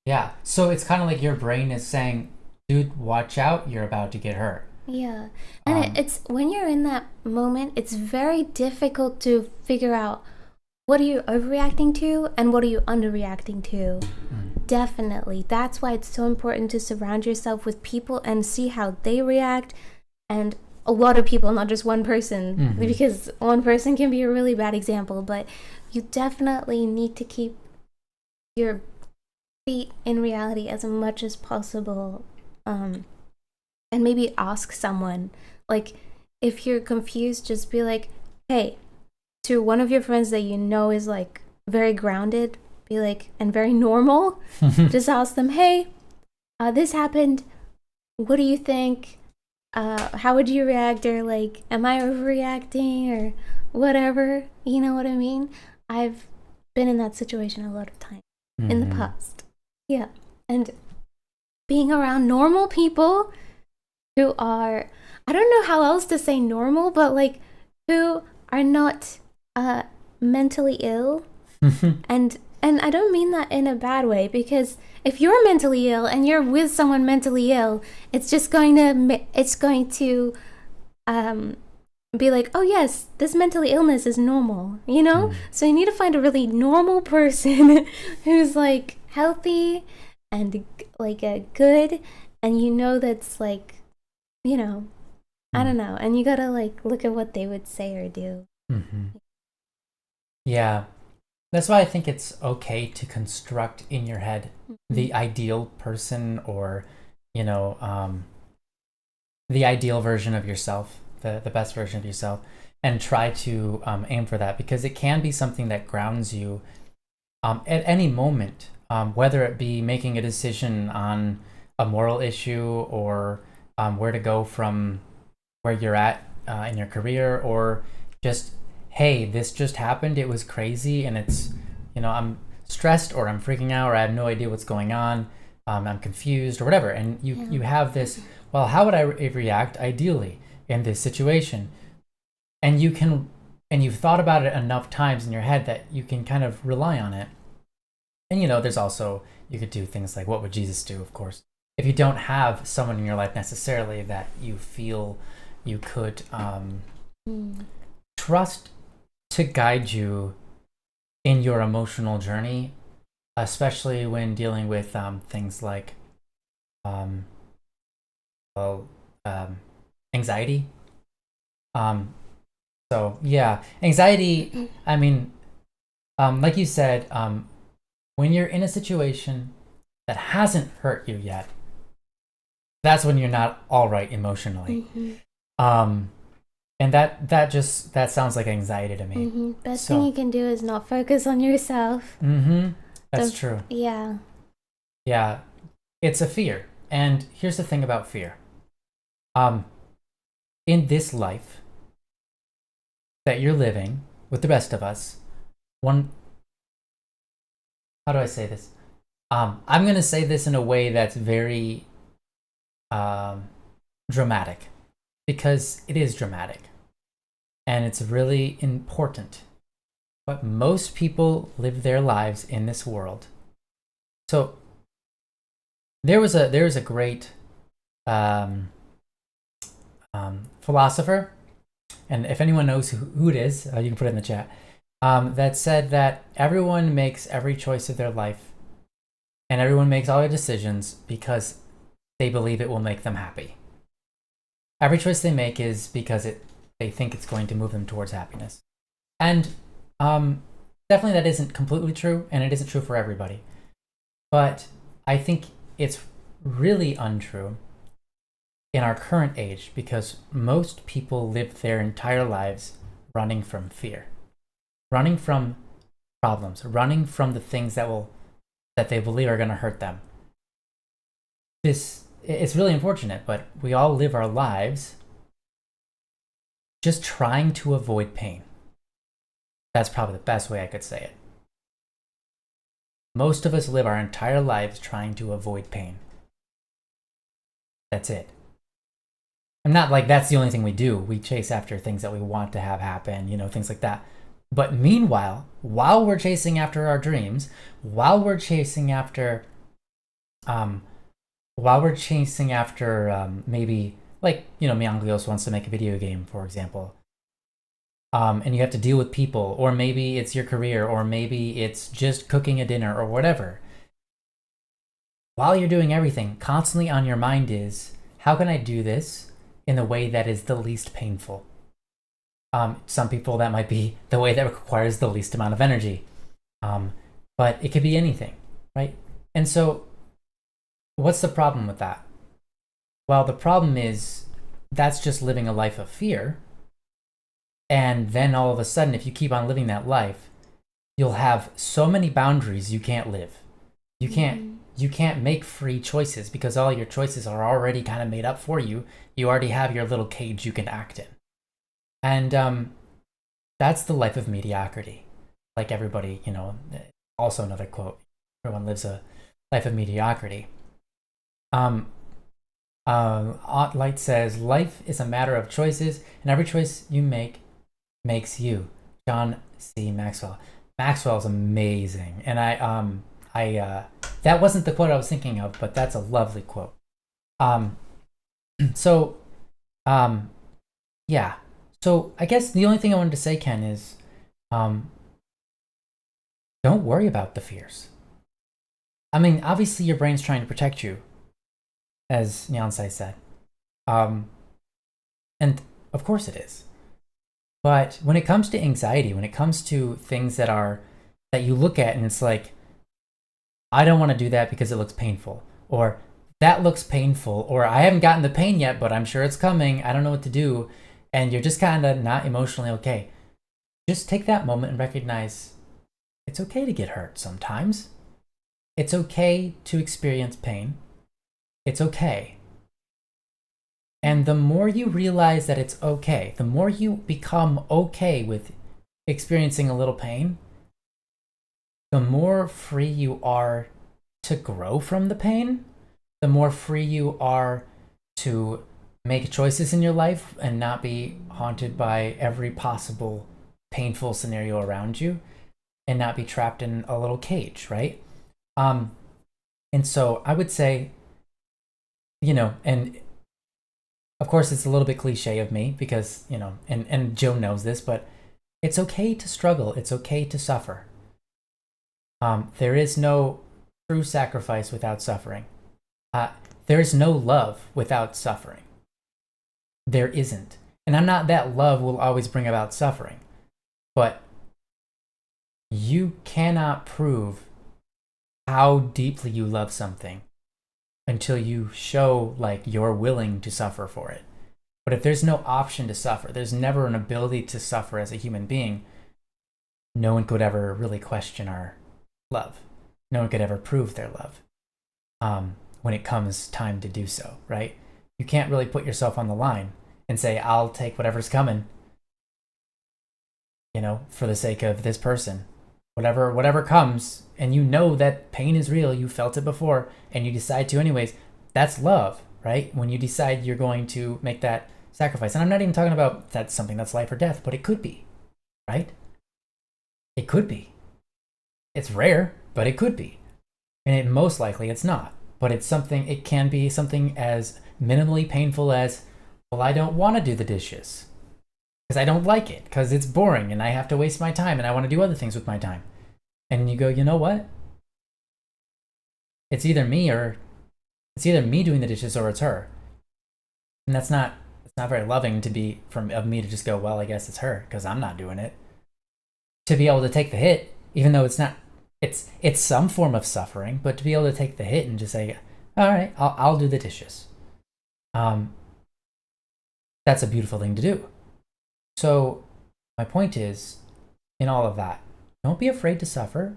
Yeah. So it's kind of like your brain is saying, dude, watch out, you're about to get hurt. Yeah. And it's when you're in that moment, it's very difficult to figure out what are you overreacting to and what are you underreacting to. Definitely. That's why it's so important to surround yourself with people and see how they react, and a lot of people, not just one person, Mm-hmm. because one person can be a really bad example, but you definitely need to keep your feet in reality as much as possible, and maybe ask someone, like, if you're confused, just be like, hey, to one of your friends that you know is like very grounded, be like, and very normal, just ask them, hey, this happened, what do you think, how would you react, or like, am I overreacting, or whatever, you know what I mean? I've been in that situation a lot of times in the past. Yeah. And being around normal people who are, I don't know how else to say normal, but like, who are not mentally ill. and I don't mean that in a bad way, because if you're mentally ill and you're with someone mentally ill, it's going to be like, oh yes, this mental illness is normal, you know? So you need to find a really normal person who's like healthy and like a good, and you know that's like, you know, I don't know, and you gotta like look at what they would say or do. Yeah, that's why I think it's okay to construct in your head the ideal person, or you know, the ideal version of yourself, the best version of yourself, and try to aim for that, because it can be something that grounds you at any moment, whether it be making a decision on a moral issue, or where to go from where you're at in your career, or just, hey, this just happened, it was crazy, and it's, you know, I'm stressed, or I'm freaking out, or I have no idea what's going on, I'm confused, or whatever, and you have this, well, how would I react ideally in this situation? And you've thought about it enough times in your head that you can kind of rely on it. And you know, there's also, you could do things like, what would Jesus do, of course, if you don't have someone in your life necessarily that you feel you could trust to guide you in your emotional journey, especially when dealing with things like anxiety. So yeah, anxiety, I mean, like you said, when you're in a situation that hasn't hurt you yet, that's when you're not all right emotionally. And that sounds like anxiety to me. Best thing you can do is not focus on yourself. That's true. Yeah. Yeah, it's a fear. And here's the thing about fear. In this life that you're living with the rest of us, how do I say this? I'm going to say this in a way that's very dramatic, because it is dramatic and it's really important. But most people live their lives in this world. So there was a great philosopher, and if anyone knows who it is, you can put it in the chat, that said that everyone makes every choice of their life, and everyone makes all their decisions because they believe it will make them happy. Every choice they make is because they think it's going to move them towards happiness. And definitely that isn't completely true, and it isn't true for everybody. But I think it's really untrue in our current age, because most people live their entire lives running from fear, running from problems, running from the things that they believe are going to hurt them. It's really unfortunate, but we all live our lives just trying to avoid pain. That's probably the best way I could say it. Most of us live our entire lives trying to avoid pain. That's it. I'm not like that's the only thing we do. We chase after things that we want to have happen, you know, things like that. But meanwhile, while we're chasing after our dreams, while we're chasing after maybe, like, you know, Mianglios wants to make a video game, for example, and you have to deal with people, or maybe it's your career, or maybe it's just cooking a dinner or whatever. While you're doing everything, constantly on your mind is, how can I do this in the way that is the least painful. Some people that might be the way that requires the least amount of energy. But it could be anything, right? And so what's the problem with that? Well, the problem is that's just living a life of fear. And then all of a sudden, if you keep on living that life, you'll have so many boundaries you can't live. You can't make free choices because all your choices are already kind of made up for you. You already have your little cage you can act in. And that's the life of mediocrity. Like everybody, also another quote, everyone lives a life of mediocrity. Light says, life is a matter of choices, and every choice you make makes you. John C. Maxwell. Maxwell's amazing. And I that wasn't the quote I was thinking of, but that's a lovely quote. Yeah. So I guess the only thing I wanted to say, Ken, is don't worry about the fears. I mean, obviously your brain's trying to protect you, as Nyansai said. And of course it is. But when it comes to anxiety, when it comes to things that you look at and it's like, I don't want to do that because it looks painful, or that looks painful, or I haven't gotten the pain yet, but I'm sure it's coming. I don't know what to do. And you're just kind of not emotionally okay. Just take that moment and recognize it's okay to get hurt sometimes. It's okay to experience pain. It's okay. And the more you realize that it's okay, the more you become okay with experiencing a little pain, the more free you are to grow from the pain, the more free you are to make choices in your life and not be haunted by every possible painful scenario around you and not be trapped in a little cage, right? And so I would say, and of course it's a little bit cliche of me because, and Joe knows this, but it's okay to struggle. It's okay to suffer. There is no true sacrifice without suffering. There is no love without suffering. There isn't. And I'm not that love will always bring about suffering. But you cannot prove how deeply you love something until you show like you're willing to suffer for it. But if there's no option to suffer, there's never an ability to suffer as a human being, no one could ever really question our love. No one could ever prove their love when it comes time to do so, right? You can't really put yourself on the line and say, I'll take whatever's coming, for the sake of this person. Whatever comes, and you know that pain is real, you felt it before, and you decide to anyways, that's love, right? When you decide you're going to make that sacrifice. And I'm not even talking about that's something that's life or death, but it could be, right? It could be. It's rare, but it could be. And most likely it's not. But it can be something as minimally painful as, well, I don't want to do the dishes because I don't like it, because it's boring and I have to waste my time and I want to do other things with my time. And you go, you know what? It's either me doing the dishes or it's her. And it's not very loving of me to just go, well, I guess it's her because I'm not doing it. To be able to take the hit, even though it's not, it's some form of suffering, but to be able to take the hit and just say, all right, I'll do the dishes. That's a beautiful thing to do. So my point is, in all of that, don't be afraid to suffer.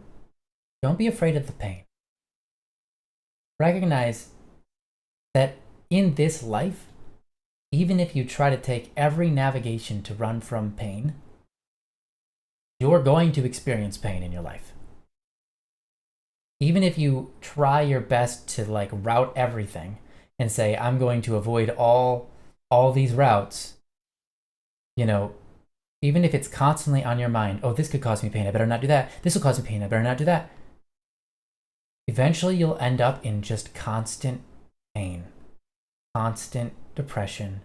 Don't be afraid of the pain. Recognize that in this life, even if you try to take every navigation to run from pain, you're going to experience pain in your life. Even if you try your best to route everything and say, I'm going to avoid all these routes, even if it's constantly on your mind, oh, this could cause me pain, I better not do that. This will cause me pain, I better not do that. Eventually you'll end up in just constant pain, constant depression,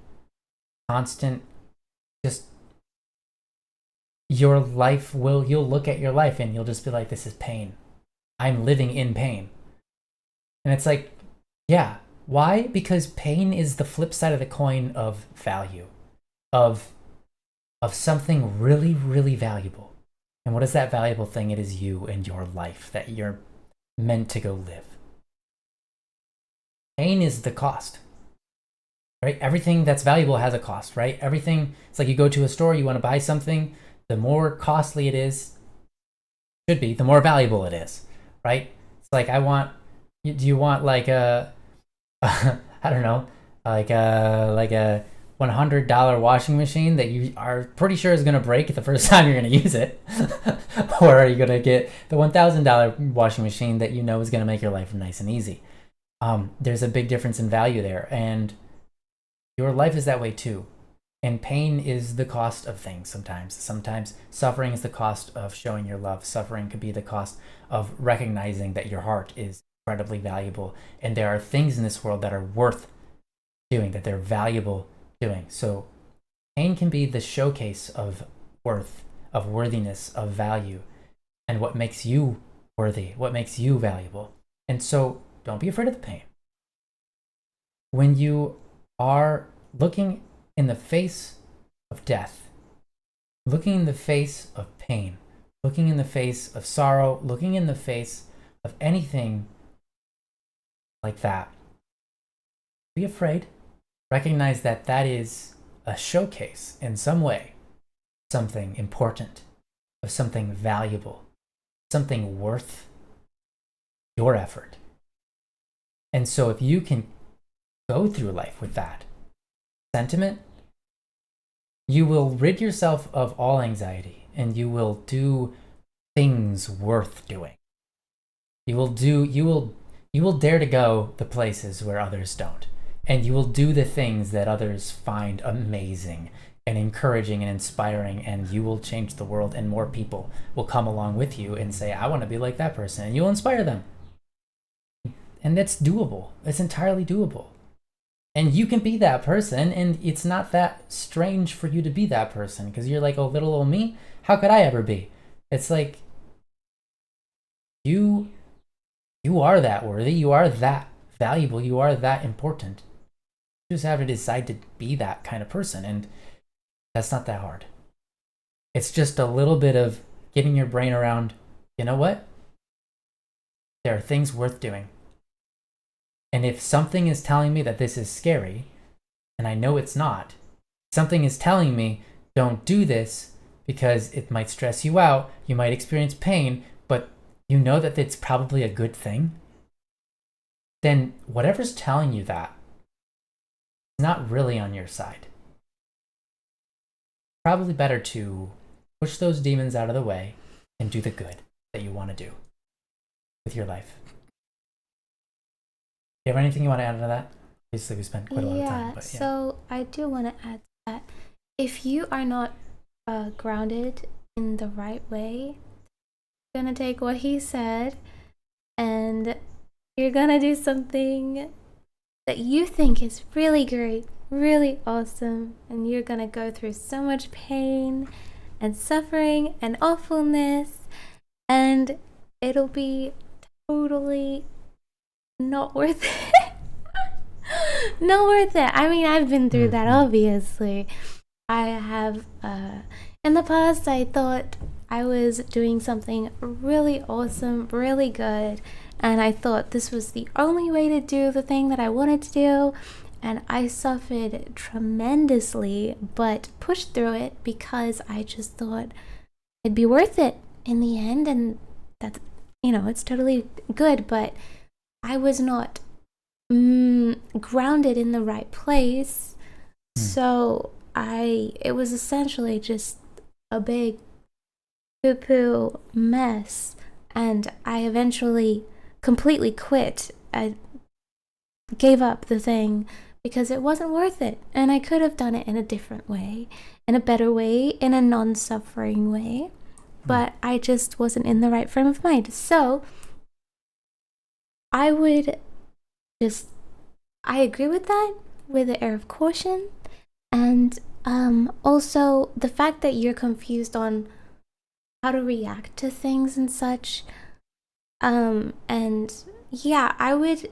constant you'll look at your life and you'll just be like, this is pain. I'm living in pain. And it's like, yeah, Why? Because pain is the flip side of the coin of value, of something really, really valuable. And what is that valuable thing? It is you and your life that you're meant to go live. Pain is the cost, right? Everything that's valuable has a cost, right? Everything, it's like you go to a store, you want to buy something, the more costly it is, should be, the more valuable it is, right? It's like, do you want like a, I don't know, like a $100 washing machine that you are pretty sure is going to break the first time you're going to use it? Or are you going to get the $1,000 washing machine that you know is going to make your life nice and easy? There's a big difference in value there, and your life is that way too. And pain is the cost of things sometimes. Sometimes suffering is the cost of showing your love. Suffering could be the cost of recognizing that your heart is incredibly valuable, and there are things in this world that are worth doing, that they're valuable doing. So pain can be the showcase of worth, of worthiness, of value, and what makes you worthy, what makes you valuable. And so don't be afraid of the pain. When you are looking in the face of death, looking in the face of pain, looking in the face of sorrow, looking in the face of anything like that, be afraid. Recognize that that is a showcase in some way, something important, of something valuable, something worth your effort. And so if you can go through life with that sentiment, you will rid yourself of all anxiety, and you will do things worth doing. You will dare to go the places where others don't. And you will do the things that others find amazing and encouraging and inspiring, and you will change the world, and more people will come along with you and say, I want to be like that person, and you'll inspire them. And that's doable. It's entirely doable. And you can be that person, and it's not that strange for you to be that person, because you're like, oh, little old me, how could I ever be? It's like, you are that worthy, you are that valuable, you are that important. You just have to decide to be that kind of person, and that's not that hard. It's just a little bit of getting your brain around, you know what? There are things worth doing. And if something is telling me that this is scary, and I know it's not, something is telling me don't do this because it might stress you out, you might experience pain, but you know that it's probably a good thing, then whatever's telling you that is not really on your side. Probably better to push those demons out of the way and do the good that you want to do with your life. Do you have anything you want to add to that? Obviously, we spent quite a lot of time. But yeah. So I do want to add that if you are not grounded in the right way, you're going to take what he said and you're going to do something that you think is really great, really awesome, and you're going to go through so much pain and suffering and awfulness, and it'll be totally not worth it. Not worth it. I mean, I've been through that, obviously. I have, in the past, I thought I was doing something really awesome, really good, and I thought this was the only way to do the thing that I wanted to do, and I suffered tremendously, but pushed through it because I just thought it'd be worth it in the end, and that's, it's totally good, but I was not grounded in the right place, so it was essentially just a big poo-poo mess, and I eventually completely quit. I gave up the thing because it wasn't worth it, and I could have done it in a different way, in a better way, in a non-suffering way, but I just wasn't in the right frame of mind. So I agree with that with an air of caution, and also the fact that you're confused on how to react to things and such, and yeah, I would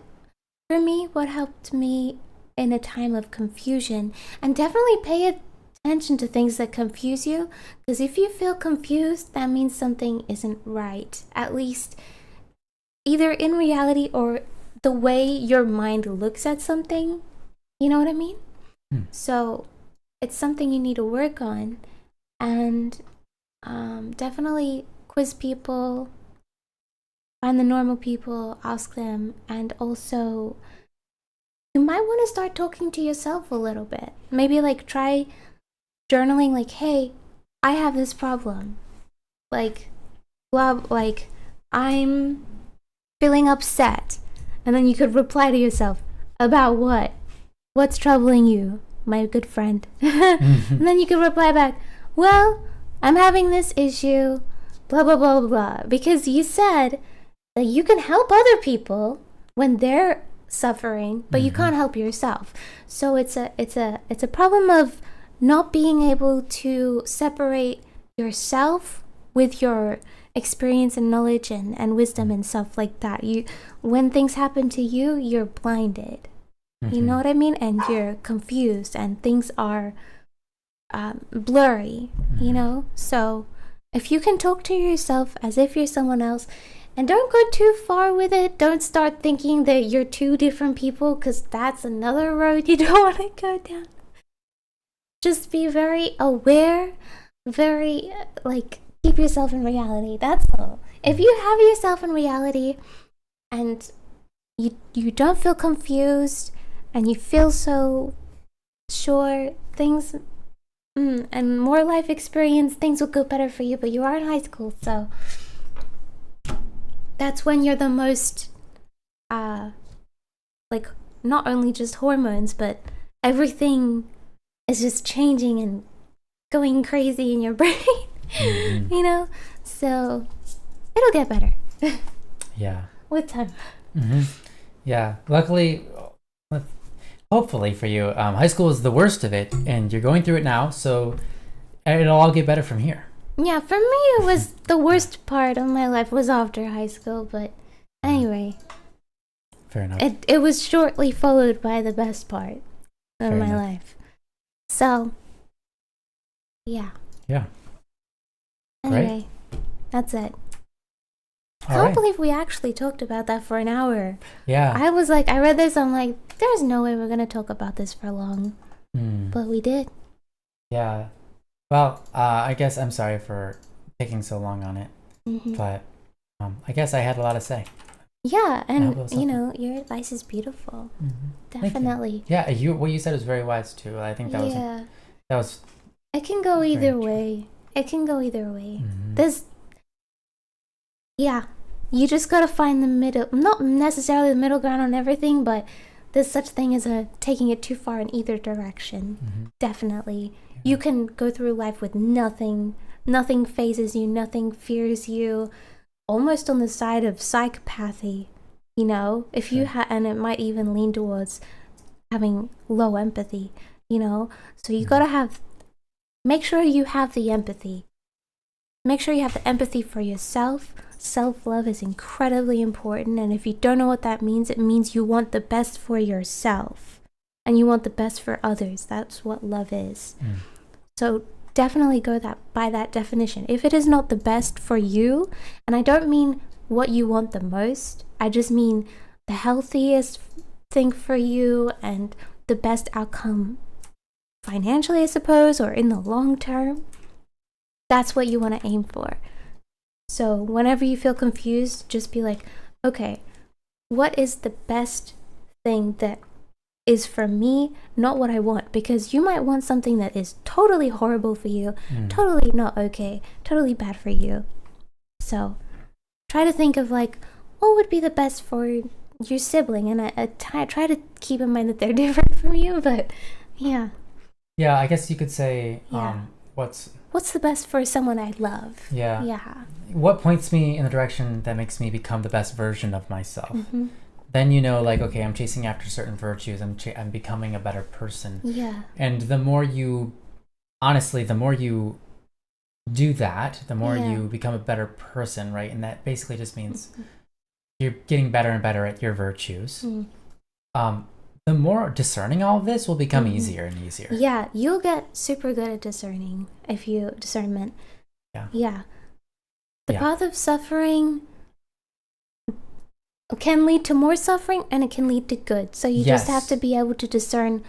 for me, what helped me in a time of confusion, and definitely pay attention to things that confuse you, because if you feel confused, that means something isn't right, at least either in reality or the way your mind looks at something. You know what I mean? So it's something you need to work on, and definitely quiz people, find the normal people, ask them, and also you might want to start talking to yourself a little bit. Maybe like try journaling, like, hey, I have this problem, like blah, like I'm feeling upset, and then you could reply to yourself, about what's troubling you, my good friend. And then you could reply back, well, I'm having this issue, blah blah blah blah, because you said that you can help other people when they're suffering, but you can't help yourself. So it's a problem of not being able to separate yourself with your experience and knowledge and wisdom and stuff like that. When things happen to you, you're blinded. You know what I mean? And you're confused, and things are blurry, you know? So if you can talk to yourself as if you're someone else, and don't go too far with it. Don't start thinking that you're two different people, because that's another road you don't want to go down. Just be very aware, very, like, keep yourself in reality. That's all. If you have yourself in reality and you don't feel confused and you feel so sure, things and more life experience, things will go better for you. But you are in high school, so that's when you're the most like, not only just hormones, but everything is just changing and going crazy in your brain. You know, so it'll get better. Yeah, with time. Yeah, luckily, hopefully for you, high school is the worst of it, and you're going through it now, so it'll all get better from here. Yeah, for me it was the worst part of my life was after high school, but anyway, fair enough. It was shortly followed by the best part of my life. So yeah. Anyway, that's it. I can't believe we actually talked about that for an hour. Yeah. I was like, I read this, I'm like, there's no way we're gonna talk about this for long. But we did. Yeah. Well, I guess I'm sorry for taking so long on it. But I guess I had a lot to say. Yeah, and you know, your advice is beautiful. Definitely. Yeah, what you said was very wise too. I think that was it can go either way. It can go either way. You just gotta find the middle, not necessarily the middle ground on everything, but there's such thing as taking it too far in either direction. Definitely. You can go through life with nothing phases you, nothing fears you, almost on the side of psychopathy, you know, if you and it might even lean towards having low empathy, you know, so you gotta make sure you have the empathy. Make sure you have the empathy for yourself. Self-love is incredibly important, and if you don't know what that means, it means you want the best for yourself and you want the best for others. That's what love is. So definitely go by that definition. If it is not the best for you, and I don't mean what you want the most, I just mean the healthiest thing for you and the best outcome financially, I suppose, or in the long term, that's what you want to aim for. So whenever you feel confused, just be like, okay, what is the best thing that is for me, not what I want? Because you might want something that is totally horrible for you, totally not okay, totally bad for you. So try to think of like, what would be the best for your sibling, and I try to keep in mind that they're different from you, but yeah, I guess you could say what's the best for someone I love. What points me in the direction that makes me become the best version of myself. Then you know, like, okay, I'm chasing after certain virtues, I'm becoming a better person. And the more you do that, the more you become a better person, right? And that basically just means you're getting better and better at your virtues. the more discerning all of this will become easier and easier. Yeah, you'll get super good at discerning if you discernment. Yeah. The path of suffering can lead to more suffering and it can lead to good. So you just have to be able to discern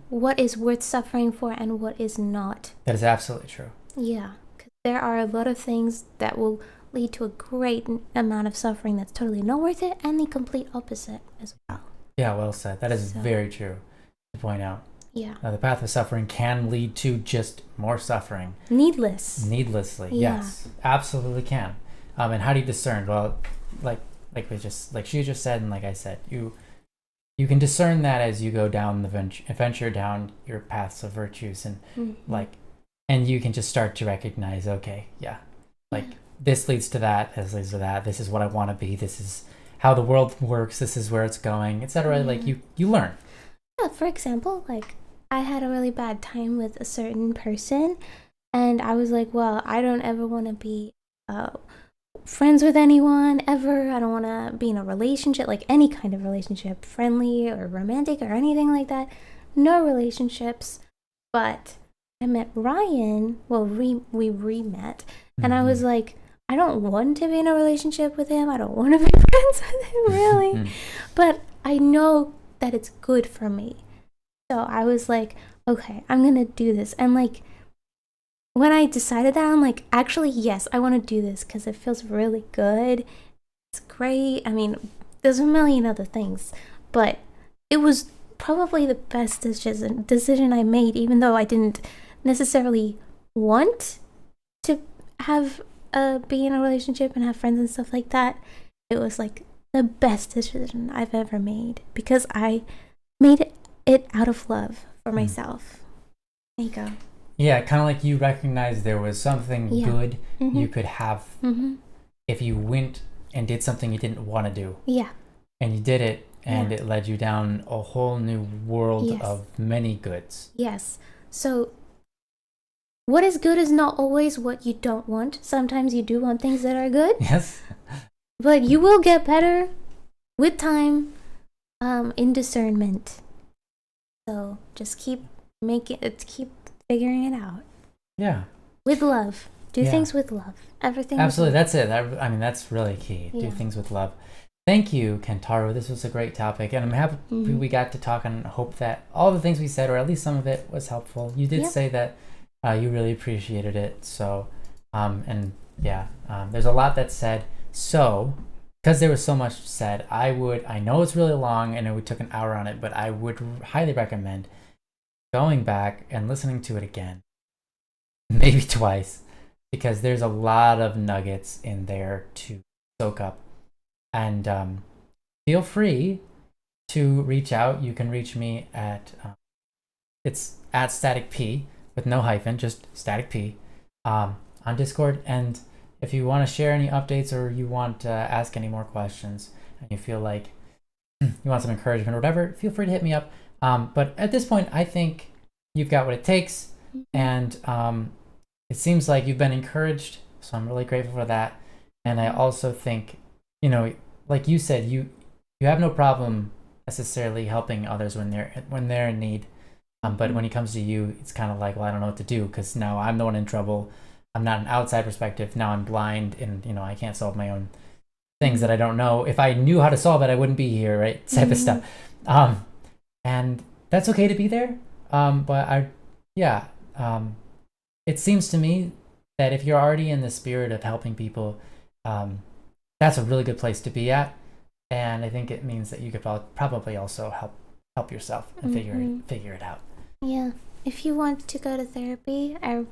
what is worth suffering for and what is not. That is absolutely true. Yeah, because there are a lot of things that will lead to a great amount of suffering that's totally not worth it, and the complete opposite as well. Yeah, well said. That is very true to point out. Yeah. The path of suffering can lead to just more suffering. Needlessly, yes. Absolutely can. And how do you discern? Well, like she just said, and like I said, you can discern that as you go down the venture down your paths of virtues, and and you can just start to recognize, okay, this leads to that, this leads to that, this is what I want to be, this is how the world works, this is where it's going, etc. Like you learn. Yeah, for example, like I had a really bad time with a certain person, and I was like, well, I don't ever want to be friends with anyone ever. I don't want to be in a relationship, like any kind of relationship, friendly or romantic or anything like that. No relationships. But I met Ryan. Well, we re-met, and I was like, I don't want to be in a relationship with him. I don't want to be friends with him, really. But I know that it's good for me. So I was like, okay, I'm going to do this. And like, when I decided that, I'm like, actually, yes, I want to do this because it feels really good. It's great. I mean, there's a million other things, but it was probably the best decision I made, even though I didn't necessarily want to have be in a relationship and have friends and stuff like that. It was like the best decision I've ever made because I made it out of love for myself. There you go. Yeah, kind of like you recognized there was something good you could have if you went and did something you didn't want to do. Yeah. And you did it, and it led you down a whole new world of many goods. Yes. So what is good is not always what you don't want. Sometimes you do want things that are good. Yes. But you will get better with time in discernment. So just keep figuring it out. Yeah. With love. Do things with love. Everything. Absolutely. That's it. I mean, that's really key. Do things with love. Thank you, Kentaro. This was a great topic, and I'm happy we got to talk, and hope that all the things we said, or at least some of it, was helpful. You did say that you really appreciated it. So, there's a lot that's said. So, because there was so much said, I know it's really long, and we took an hour on it, but I would highly recommend going back and listening to it again, maybe twice, because there's a lot of nuggets in there to soak up. And feel free to reach out. You can reach me at it's at Static P with no hyphen, just Static P on Discord. And if you want to share any updates, or you want to ask any more questions, and you feel like you want some encouragement or whatever, feel free to hit me up. But at this point, I think you've got what it takes, and it seems like you've been encouraged, so I'm really grateful for that. And I also think, like you said, you have no problem necessarily helping others when they're in need, but when it comes to you, it's kind of like, well, I don't know what to do, because now I'm the one in trouble. I'm not an outside perspective. Now I'm blind, and I can't solve my own things that I don't know. If I knew how to solve it, I wouldn't be here, right? Type of stuff. And that's okay to be there. But it seems to me that if you're already in the spirit of helping people, that's a really good place to be at. And I think it means that you could probably also help yourself and figure it out. Yeah. If you want to go to therapy, I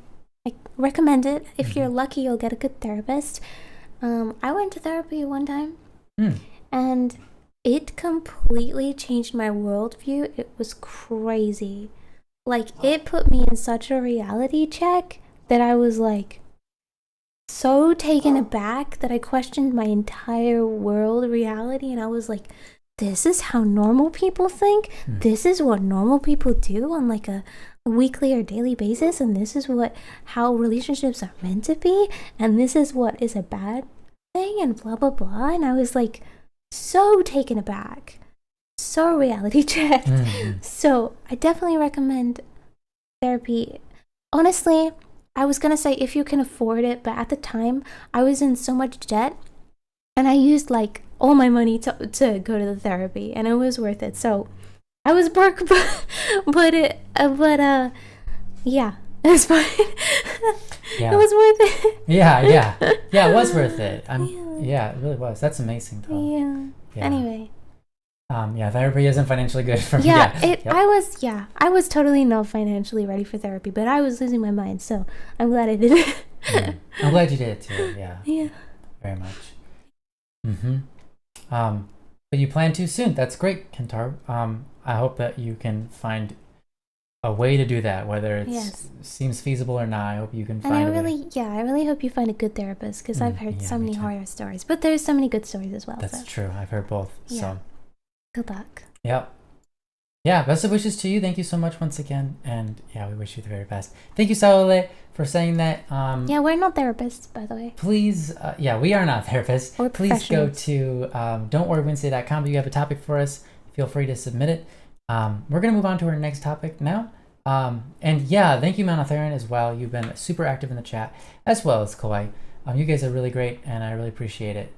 recommend it. If you're lucky, you'll get a good therapist. I went to therapy one time, and it completely changed my worldview. It was crazy. Like, it put me in such a reality check that I was like so taken aback that I questioned my entire world reality, and I was like, this is how normal people think? This is what normal people do on like a weekly or daily basis, and this is how relationships are meant to be, and this is what is a bad thing, and blah blah blah. And I was like so taken aback, so reality checked. So I definitely recommend therapy. Honestly, I was gonna say if you can afford it, but at the time I was in so much debt, and I used like all my money to go to the therapy, and it was worth it. So I was broke, but yeah, it was fine. Yeah. It was worth it. Yeah, it was worth it. Yeah, it really was. That's amazing, though. Yeah. Anyway. Therapy isn't financially good for me. I was totally not financially ready for therapy, but I was losing my mind, so I'm glad I did it. I'm glad you did it too. Yeah. Yeah. Very much. But you plan to soon. That's great, Kentar. I hope that you can find a way to do that, whether it seems feasible or not. I hope you can find a way. I really hope you find a good therapist, because I've heard so many horror stories, but there's so many good stories as well. That's true. I've heard both. So good luck. Yep. Yeah, best of wishes to you. Thank you so much once again, and we wish you the very best. Thank you, Saole, for saying that. We're not therapists, by the way. Please, we are not therapists. Or please go to don'tworrywednesday.com. If you have a topic for us, feel free to submit it. We're gonna move on to our next topic now. Thank you, Manatharan, as well. You've been super active in the chat, as well as Kauai. You guys are really great, and I really appreciate it.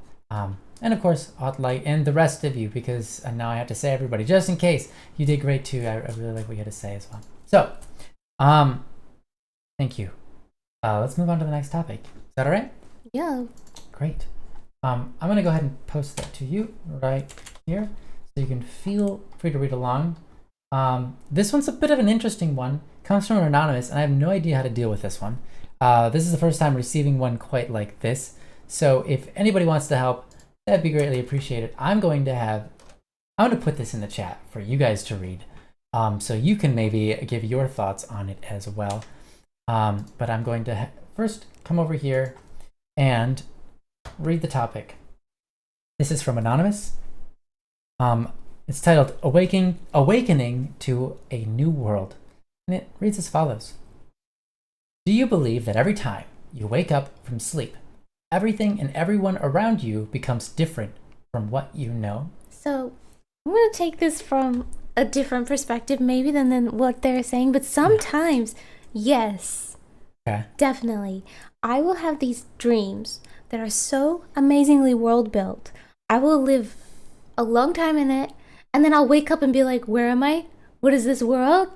And of course, Light and the rest of you, because now I have to say everybody, just in case you did great too. I really like what you had to say as well. So, thank you. Let's move on to the next topic. Is that all right? Yeah. Great. I'm going to go ahead and post that to you right here, so you can feel free to read along. This one's a bit of an interesting one. Comes from an anonymous, and I have no idea how to deal with this one. This is the first time receiving one quite like this. So if anybody wants to help, that'd be greatly appreciated. I'm going to put this in the chat for you guys to read, so you can maybe give your thoughts on it as well. But I'm going to first come over here and read the topic. This is from Anonymous. It's titled Awakening to a New World, and it reads as follows. Do you believe that every time you wake up from sleep, everything and everyone around you becomes different from what you know? So I'm going to take this from a different perspective maybe than what they're saying, but sometimes, yes, definitely. I will have these dreams that are so amazingly world built. I will live a long time in it, and then I'll wake up and be like, where am I? What is this world?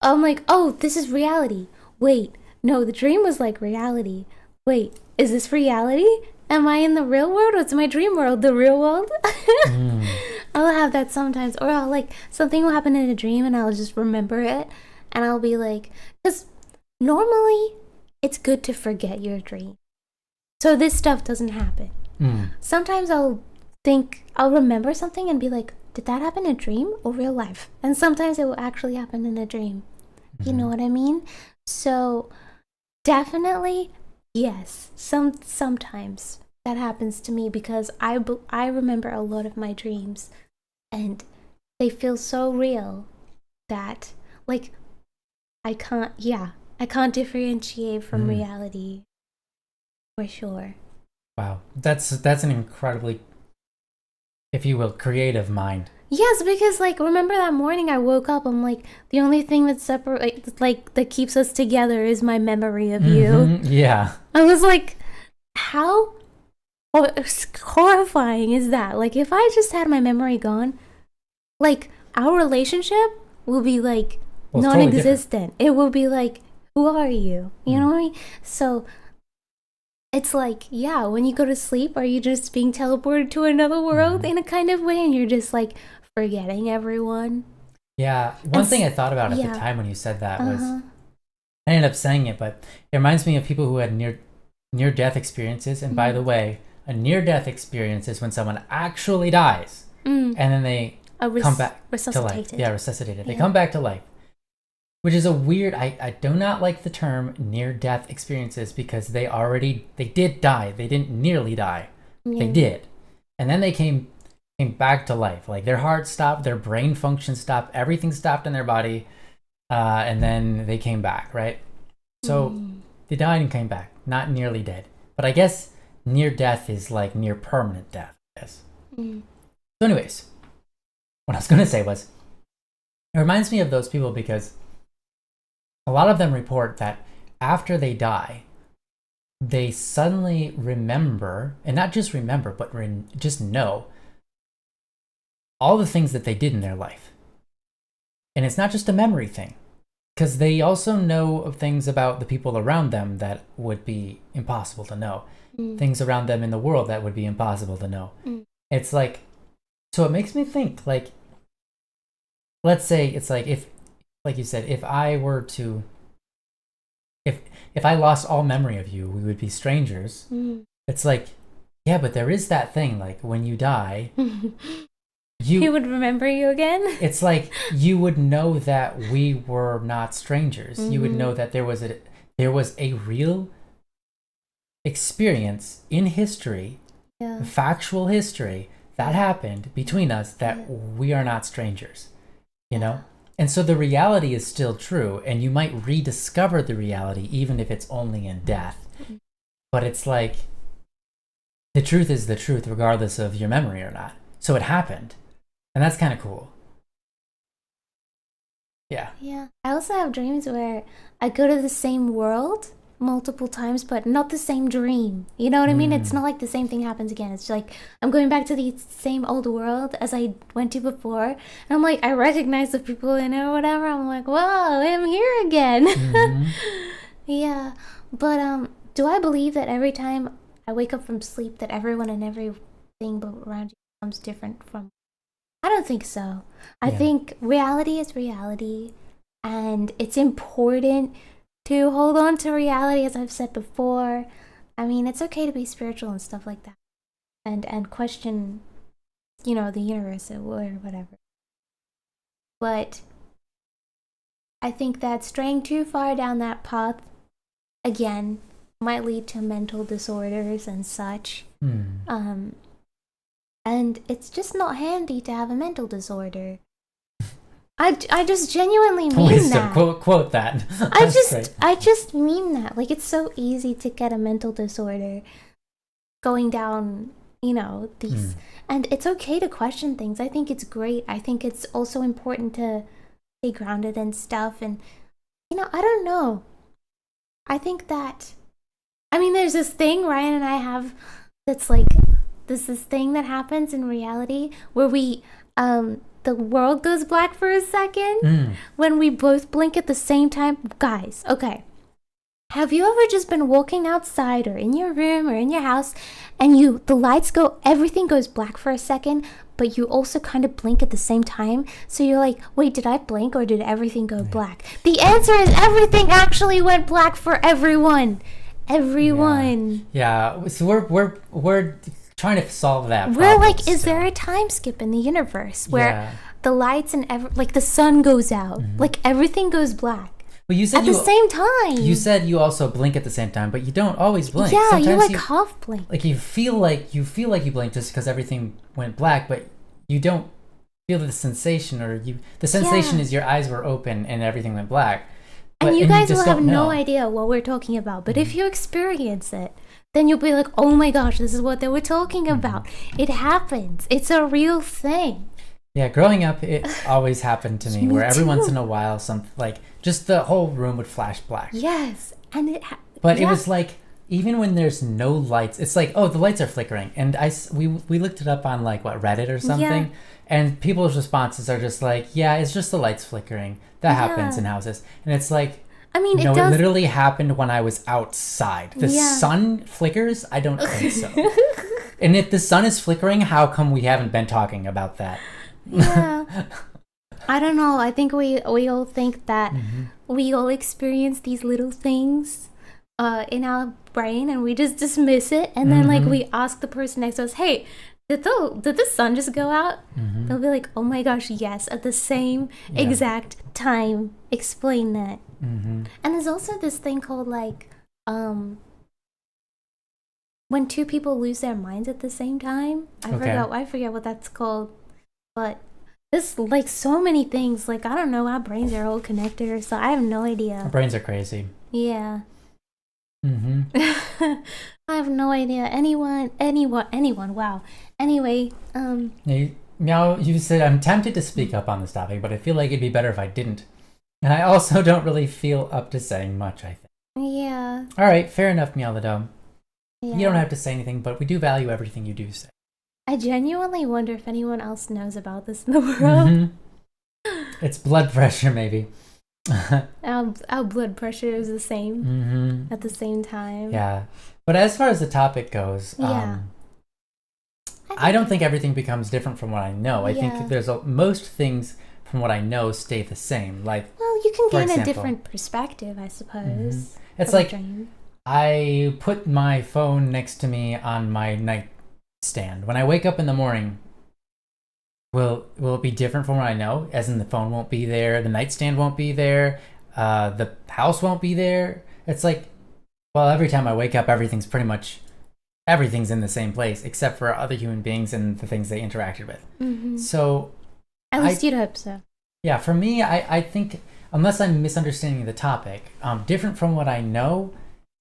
I'm like, oh, this is reality. Wait, no, the dream was like reality. Wait, is this reality? Am I in the real world? What's my dream world? The real world? I'll have that sometimes. Or I'll something will happen in a dream and I'll just remember it. And I'll be like, because normally it's good to forget your dream, so this stuff doesn't happen. Sometimes I'll remember something and be like, did that happen in a dream or real life? And sometimes it will actually happen in a dream. You know what I mean? So definitely, yes, sometimes that happens to me, because I remember a lot of my dreams, and they feel so real that I can't differentiate from reality, for sure. Wow, that's an incredibly, if you will, creative mind. Yes, because remember that morning I woke up, I'm like, the only thing that that keeps us together is my memory of you. Yeah. I was like, how horrifying is that? If I just had my memory gone, our relationship will be non-existent. Totally, it will be who are you? You know what I mean? So it's when you go to sleep, are you just being teleported to another world in a kind of way, and you're just forgetting everyone? Yeah. One thing I thought about at the time when you said that was, I ended up saying it, but it reminds me of people who had near-death experiences. And by the way, a near-death experience is when someone actually dies, and then they come back to life. Yeah, resuscitated. They come back to life, which is a weird. I do not like the term near-death experiences, because they did die. They didn't nearly die. They did, and then they came back to life. Their heart stopped, their brain function stopped, everything stopped in their body, and then they came back, right? So they died and came back, not nearly dead. But I guess near death is near permanent death, I guess. So anyways, what I was going to say was, it reminds me of those people because a lot of them report that after they die, they suddenly remember, and not just remember, but just know all the things that they did in their life. And it's not just a memory thing, because they also know of things about the people around them that would be impossible to know. Things around them in the world that would be impossible to know. It's like, so it makes me think, like, let's say it's like, if, like you said, if I were to, if I lost all memory of you, we would be strangers. It's like, yeah, but there is that thing, like when you die, he would remember you again. It's like you would know that we were not strangers. You would know that there was a real experience in history, factual history that happened between us, that we are not strangers, you know? And so the reality is still true, and you might rediscover the reality even if it's only in death. But it's like, the truth is the truth regardless of your memory or not. So it happened. And that's kind of cool. Yeah. Yeah. I also have dreams where I go to the same world multiple times, but not the same dream. You know what I mean? It's not like the same thing happens again. It's like I'm going back to the same old world as I went to before. And I'm like, I recognize the people in it or whatever. I'm like, wow, I'm here again. Yeah. But do I believe that every time I wake up from sleep that everyone and everything around you becomes different from? I don't think so. I think reality is reality, and it's important to hold on to reality, as I've said before. I mean, it's okay to be spiritual and stuff like that, and question, you know, the universe or whatever. But I think that straying too far down that path, again, might lead to mental disorders and such. And it's just not handy to have a mental disorder. I just genuinely mean that. Quote that. I just mean that. Like, it's so easy to get a mental disorder going down, you know, these. And it's okay to question things. I think it's great. I think it's also important to stay grounded and stuff. And, you know, I don't know. I think that, I mean, there's this thing Ryan and I have that's like, this thing that happens in reality where we, the world goes black for a second when we both blink at the same time. Guys, okay. Have you ever just been walking outside or in your room or in your house and the lights go, everything goes black for a second, but you also kind of blink at the same time? So you're like, wait, did I blink or did everything go black? The answer is everything actually went black for everyone. Everyone. Yeah. So we're trying to solve that problem. We're like, is there a time skip in the universe where the lights and like the sun goes out, like everything goes black? Well, you said at the same time. You said you also blink at the same time, but you don't always blink. Yeah, sometimes you like half blink. Like you feel like you blinked just because everything went black, but you don't feel the sensation, the sensation is your eyes were open and everything went black. And you guys will have no idea what we're talking about. But if you experience it, then you'll be like, oh my gosh, this is what they were talking about. It happens. It's a real thing. Yeah, growing up, it always happened to me, where every once in a while, just the whole room would flash black. Yes, and it was like, even when there's no lights, it's like, oh, the lights are flickering. And we looked it up on like, Reddit or something, and people's responses are just like, yeah, it's just the lights flickering. That happens in houses. And it's like, I mean, it literally happened when I was outside. The sun flickers? I don't think so. And if the sun is flickering, how come we haven't been talking about that? Yeah. I don't know. I think we all think that we all experience these little things in our brain, and we just dismiss it. And then like we ask the person next to us, hey, did the sun just go out? They'll be like, oh my gosh, yes, at the same exact time. Explain that. And there's also this thing called like when two people lose their minds at the same time. I forget what that's called, but there's like so many things. Like, I don't know, our brains are all connected or so. I have no idea. Our brains are crazy. Yeah. I have no idea. Anyone. Wow. Anyway, you Meow, you said I'm tempted to speak up on this topic, but I feel like it'd be better if I didn't. And I also don't really feel up to saying much, I think. Yeah. All right, fair enough, Meow the Dome. Yeah. You don't have to say anything, but we do value everything you do say. I genuinely wonder if anyone else knows about this in the world. It's blood pressure, maybe. Our blood pressure is the same at the same time. Yeah. But as far as the topic goes, I don't think everything becomes different from what I know. I think there's most things from what I know stay the same. Like, well, you can gain a different perspective, I suppose. It's like I put my phone next to me on my nightstand. When I wake up in the morning, will it be different from what I know? As in, the phone won't be there, the nightstand won't be there, the house won't be there. It's like, well, every time I wake up, everything's in the same place, except for other human beings and the things they interacted with. So, at least you'd hope so. Yeah, for me, I think, unless I'm misunderstanding the topic, different from what I know,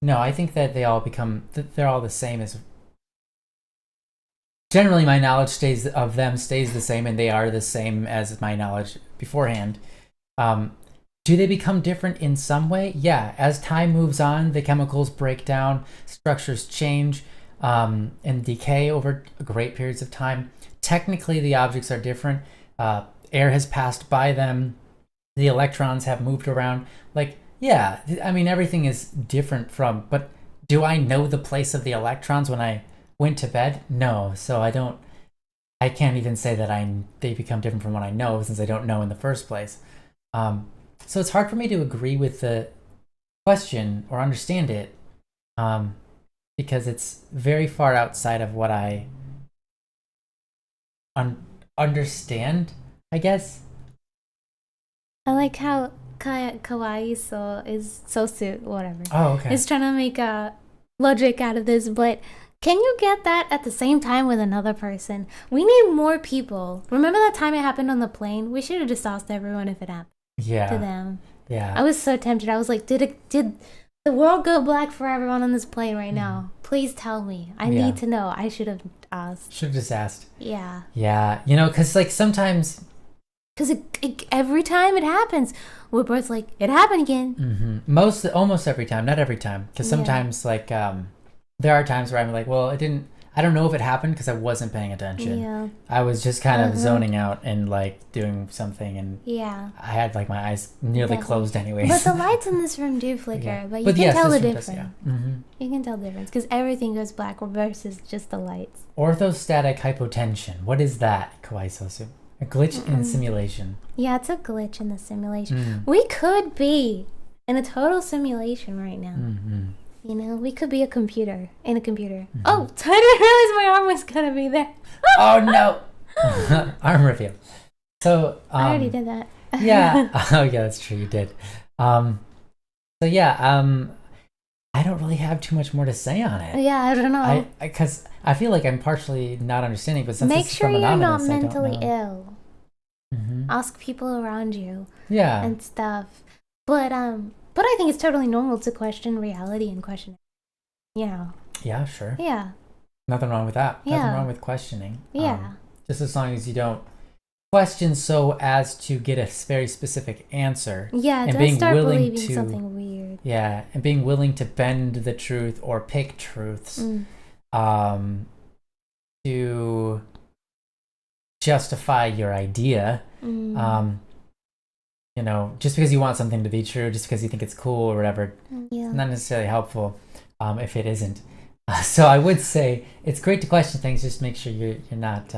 no, I think that they're all the same as. Generally, my knowledge stays the same, and they are the same as my knowledge beforehand. Do they become different in some way? Yeah, as time moves on, the chemicals break down, structures change, and decay over great periods of time. Technically, the objects are different. Air has passed by them. The electrons have moved around. Like, yeah, I mean, everything is different but do I know the place of the electrons when I went to bed? No, so I can't even say that they become different from what I know, since I don't know in the first place. So it's hard for me to agree with the question or understand it, because it's very far outside of what I understand, I guess. I like how Kawaii is so whatever. Oh, okay. Is trying to make a logic out of this, but can you get that at the same time with another person? We need more people. Remember that time it happened on the plane? We should have just asked everyone if it happened. Yeah. To them. Yeah. I was so tempted. I was like, did the world go black for everyone on this plane right now? Please tell me. I need to know. I should have asked. Should have just asked. Yeah. Yeah. Because like sometimes. Because every time it happens, we're both like, it happened again. Almost every time. Not every time. Because sometimes like there are times where I'm like, well, I don't know if it happened because I wasn't paying attention. Yeah. I was just kind of zoning out and like doing something, and I had like my eyes nearly closed anyways. But the lights in this room do flicker, but you can tell the difference. You can tell the difference because everything goes black versus just the lights. Orthostatic hypotension. What is that, Kawaii Sosu? A glitch in simulation. Yeah, it's a glitch in the simulation. We could be in a total simulation right now. We could be a computer in a computer. Oh, I didn't realize my arm was gonna be there. Oh no! Arm reveal. So I already did that. Yeah. Oh yeah, that's true. You did. So yeah. I don't really have too much more to say on it. Yeah, I don't know. Because I feel like I'm partially not understanding, but since make it's sure from you're not Anonymous, mentally ill. Ask people around you. Yeah. And stuff. But I think it's totally normal to question reality and question. Yeah, sure. Yeah. Nothing wrong with that. Nothing wrong with questioning. Yeah. Just as long as you don't question so as to get a very specific answer. Yeah, and don't being start willing believing something weird. Yeah, and being willing to bend the truth or pick truths to justify your idea. Just because you want something to be true, just because you think it's cool or whatever, it's not necessarily helpful if it isn't. So I would say it's great to question things. Just make sure you're not.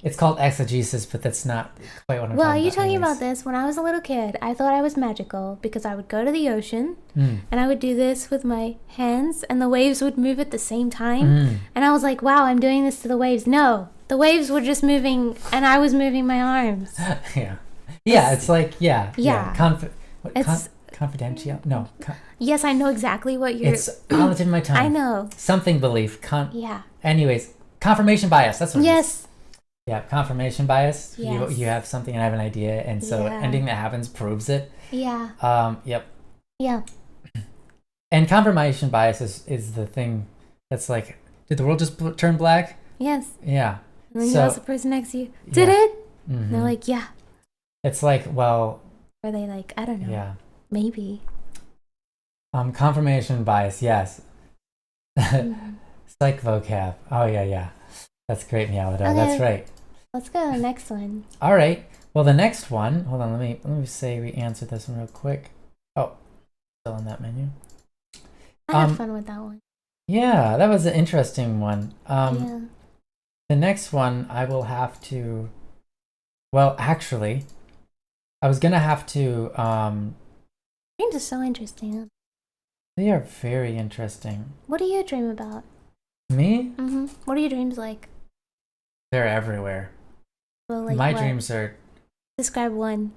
It's called exegesis, but that's not quite what I'm talking about. Well, you talking about this? When I was a little kid, I thought I was magical because I would go to the ocean and I would do this with my hands, and the waves would move at the same time. And I was like, "Wow, I'm doing this to the waves." No, the waves were just moving, and I was moving my arms. It's like confidential? No. Yes, I know exactly what you're... It's on the tip of my tongue. I know. Something belief. Anyways, confirmation bias. That's what it is. Yeah, confirmation bias. Yes. You have something and I have an idea, and so anything that happens proves it. Yeah. Yep. Yeah. And confirmation bias is the thing that's like, did the world just turn black? Yes. Yeah. And then you ask the person next to you, did it? And they're like, yeah. It's like, well. Or they like, I don't know. Yeah. Maybe. Confirmation bias, yes. Psych vocab. Oh, yeah. That's great, Meowado. Okay. That's right. Let's go to the next one. All right. Well, the next one, hold on, let me say we answered this one real quick. Oh, still in that menu. I had fun with that one. Yeah, that was an interesting one. Yeah. The next one I will have to, well, actually, I was going to have to... Dreams are so interesting. They are very interesting. What do you dream about? Me? What are your dreams like? They're everywhere. Well, like my what? Dreams are... Describe one.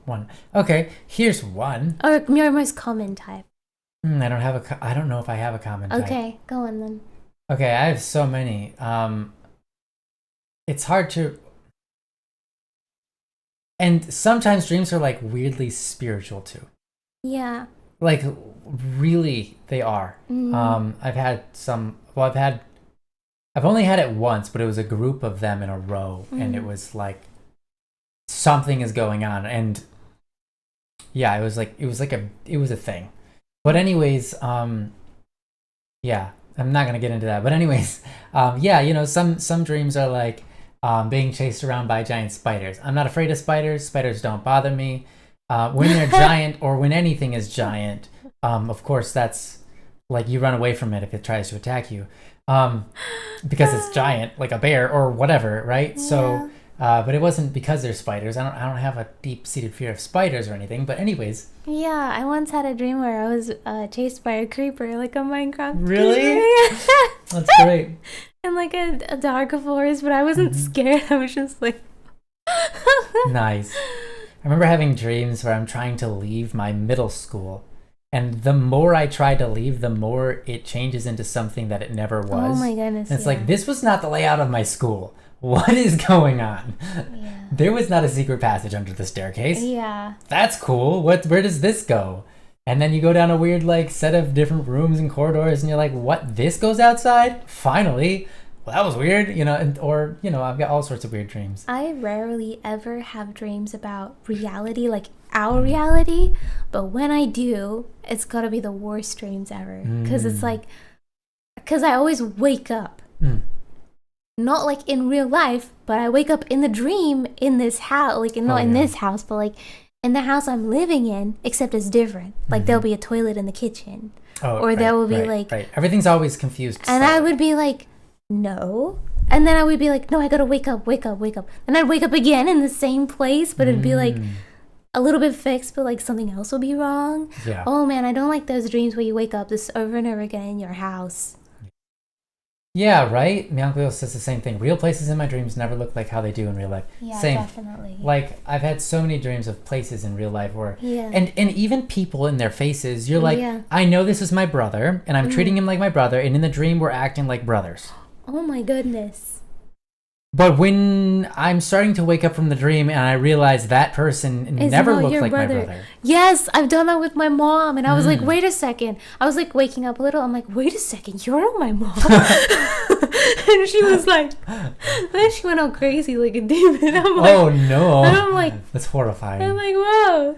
One. Okay, here's one. Or your most common type. I don't know if I have a common type. Okay, go on then. Okay, I have so many. It's hard to... And sometimes dreams are like weirdly spiritual too. Yeah. Like really, they are. I've had some... Well, I've only had it once, but it was a group of them in a row, and it was like something is going on, and yeah, it was a thing. But anyways, yeah, I'm not gonna get into that. But anyways, yeah, you know, some dreams are like being chased around by giant spiders. I'm not afraid of spiders. Spiders don't bother me. When they're giant or when anything is giant, of course that's like you run away from it if it tries to attack you. Because it's giant, like a bear or whatever, right? Yeah. So, but it wasn't because they're spiders. I don't have a deep-seated fear of spiders or anything. But anyways. Yeah, I once had a dream where I was chased by a creeper, like a Minecraft. Really? That's great. In like a dark forest, but I wasn't scared. I was just like. Nice. I remember having dreams where I'm trying to leave my middle school. And the more I try to leave, the more it changes into something that it never was. Oh my goodness. And it's like, this was not the layout of my school. What is going on? Yeah. There was not a secret passage under the staircase. Yeah. That's cool. Where does this go? And then you go down a weird like set of different rooms and corridors and you're like, what? This goes outside? Finally. Well, that was weird, you know, or, you know, I've got all sorts of weird dreams. I rarely ever have dreams about reality, like our reality, but when I do, it's gotta be the worst dreams ever. Because it's like, because I always wake up. Not like in real life, but I wake up in the dream in this house, like not in this house, but like in the house I'm living in, except it's different. Like there'll be a toilet in the kitchen. Or there will be like... Right. Everything's always confused. And I would be like... No. And then I would be like, no, I gotta wake up. And I'd wake up again in the same place, but it'd be like a little bit fixed, but like something else will be wrong. Yeah. Oh man, I don't like those dreams where you wake up this over and over again in your house. Yeah, right? Myanglio says the same thing. Real places in my dreams never look like how they do in real life. Yeah, same. Definitely. Like, I've had so many dreams of places in real life where... Yeah. And even people in their faces, you're like, I know this is my brother, and I'm treating him like my brother, and in the dream we're acting like brothers. Oh my goodness. But when I'm starting to wake up from the dream and I realize that person never looked like my brother. Yes, I've done that with my mom. And I was like, wait a second. I was like waking up a little. I'm like, wait a second, you're not my mom. And she was like, then she went all crazy like a demon. I'm like, oh no. And I'm like, that's horrifying. I'm like, whoa.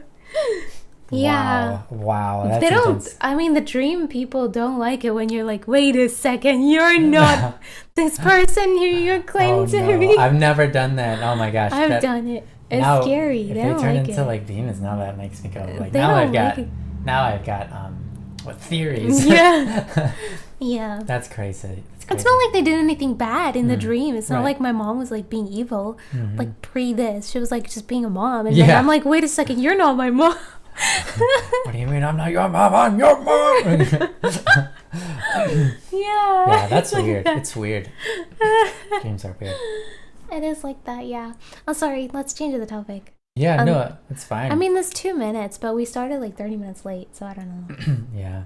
Yeah. Wow. That's they don't. intense. I mean, the dream people don't like it when you're like, wait a second, you're not this person who you're claiming to be. I've never done that. Oh my gosh. I've done it. It's scary. If they turn into like demons, now that makes me go like. Now I've got what theories? Yeah. Yeah. That's crazy. It's not like they did anything bad in the dream. It's not like my mom was like being evil. Like pre this, she was like just being a mom, and then I'm like, wait a second, you're not my mom. What do you mean I'm not your mom? I'm your mom. Yeah, that's weird. It's weird. Dreams are weird. It is like that, yeah. Oh, sorry. Let's change the topic. Yeah, no, it's fine. I mean, there's 2 minutes, but we started like 30 minutes late, so I don't know. Yeah.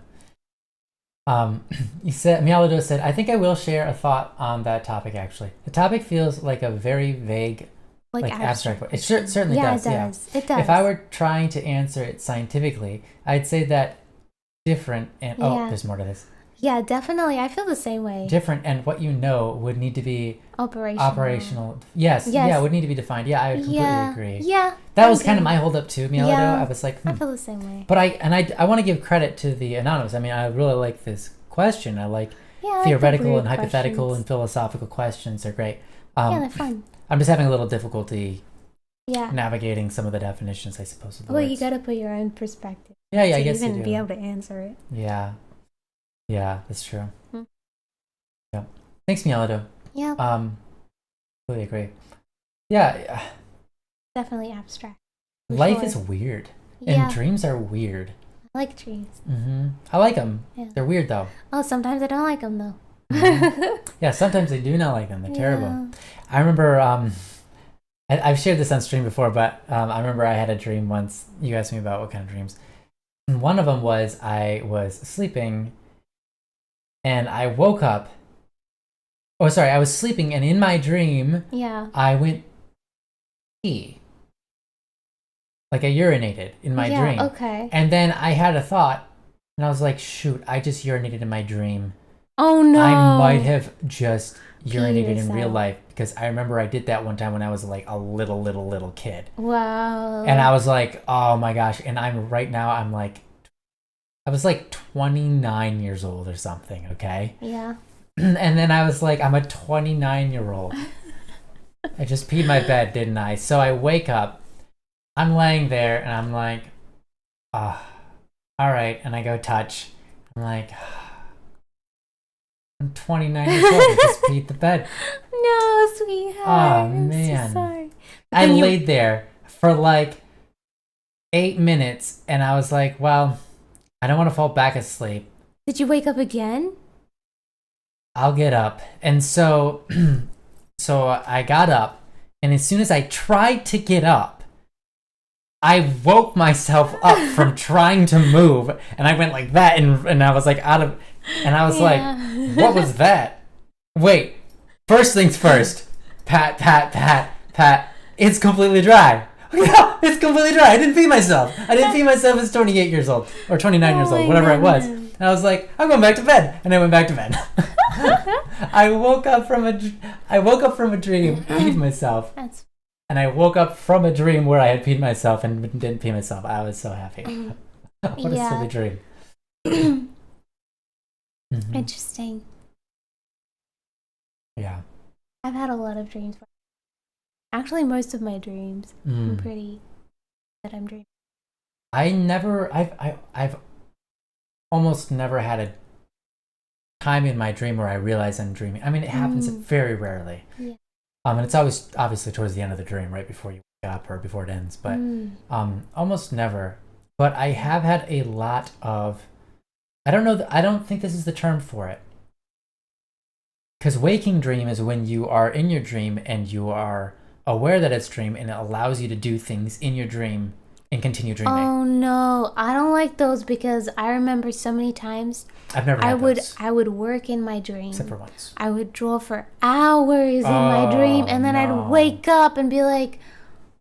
You said Miyamoto said, I think I will share a thought on that topic. Actually, the topic feels like a very vague. Like abstract. It certainly does. It does. It does. If I were trying to answer it scientifically, I'd say that different and there's more to this. Yeah, definitely. I feel the same way. Different, and what you know would need to be operational. Yes. Yeah, would need to be defined. Yeah, I would completely agree. Yeah. That was kind of my holdup too, Mieledo. Yeah, I was like, I feel the same way. But I want to give credit to the anonymous. I mean, I really like this question. I like theoretical and hypothetical and philosophical questions. They're great. They're fun. I'm just having a little difficulty navigating some of the definitions, I suppose. Of the words. You got to put your own perspective. Yeah, I guess you do. To even be able to answer it. Yeah, that's true. Yeah, thanks, Mieledo. Yeah. Completely agree. Yeah. Definitely abstract. Life is weird, and dreams are weird. I like dreams. I like them. Yeah. They're weird though. Oh, sometimes I don't like them though. Yeah, sometimes I do not like them. They're terrible. I remember. I've shared this on stream before, but I remember I had a dream once. You asked me about what kind of dreams. And one of them was I was sleeping, and I woke up. Oh, sorry, I was sleeping, and in my dream, I went pee. Like I urinated in my dream. Okay. And then I had a thought, and I was like, shoot, I just urinated in my dream. Oh no. I might have just urinated in real life, because I remember I did that one time when I was like a little kid. Wow. And I was like, oh my gosh. And I was like 29 years old or something, okay? Yeah. And then I was like, I'm a 29-year-old. I just peed my bed, didn't I? So I wake up, I'm laying there, and I'm like, all right. And I go touch. I'm like, I'm 29 years old. I just peed the bed. No, sweetheart. Oh, man. I'm so sorry. I laid there for like 8 minutes, and I was like, well, I don't want to fall back asleep. Did you wake up again? I'll get up. And so I got up, and as soon as I tried to get up, I woke myself up from trying to move, and I went like that, and I was like and I was like, what was that? Wait, first things first. Pat, pat, pat, pat. It's completely dry. Yeah, it's completely dry. I didn't pee myself. I didn't pee myself as 28 years old, or 29 years old, whatever I was. And I was like, I'm going back to bed, and I went back to bed. I woke up from a dream, peed myself, and I woke up from a dream where I had peed myself and didn't pee myself. I was so happy. What a silly dream. Interesting. Yeah. I've had a lot of dreams. Actually, most of my dreams. I'm pretty that I'm dreaming. I've almost never had a time in my dream where I realize I'm dreaming. I mean, it happens very rarely. Yeah. And it's always obviously towards the end of the dream, right before you wake up or before it ends. But almost never. But I have had a lot of. I don't know. I don't think this is the term for it. Because waking dream is when you are in your dream and you are aware that it's dream, and it allows you to do things in your dream and continue dreaming. Oh no, I don't like those, because I remember so many times I've never had those. I would work in my dream. Except for once. I would draw for hours in my dream, and then I'd wake up and be like,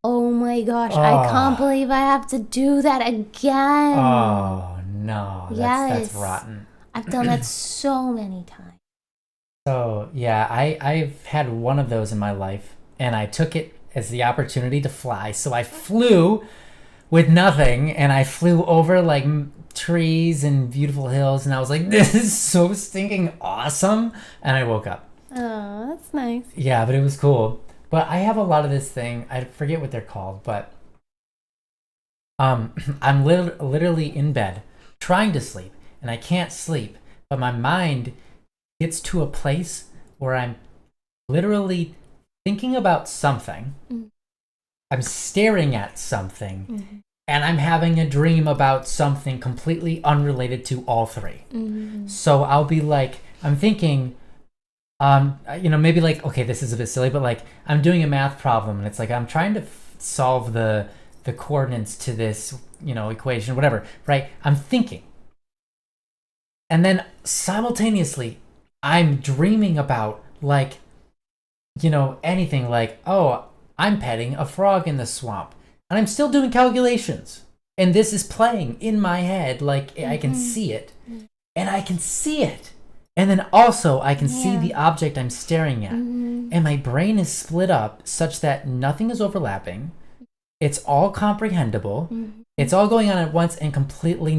oh my gosh, I can't believe I have to do that again. Oh no, that's rotten. I've done that so many times. So yeah, I've had one of those in my life, and I took it as the opportunity to fly. So I flew with nothing, and I flew over like trees and beautiful hills, and I was like, this is so stinking awesome. And I woke up. Oh, that's nice. Yeah, but it was cool. But I have a lot of this thing. I forget what they're called, but I'm literally in bed trying to sleep, and I can't sleep, but my mind gets to a place where I'm literally thinking about something. I'm staring at something, and I'm having a dream about something completely unrelated to all three. So I'll be like, I'm thinking, maybe like, okay, this is a bit silly, but like I'm doing a math problem, and it's like I'm trying to solve the coordinates to this, equation, whatever, right? I'm thinking. And then simultaneously, I'm dreaming about like, anything like, oh, I'm petting a frog in the swamp, and I'm still doing calculations, and this is playing in my head, like I can see it, and I can see it. And then also I can see the object I'm staring at. And my brain is split up such that nothing is overlapping. It's all comprehensible. It's all going on at once and completely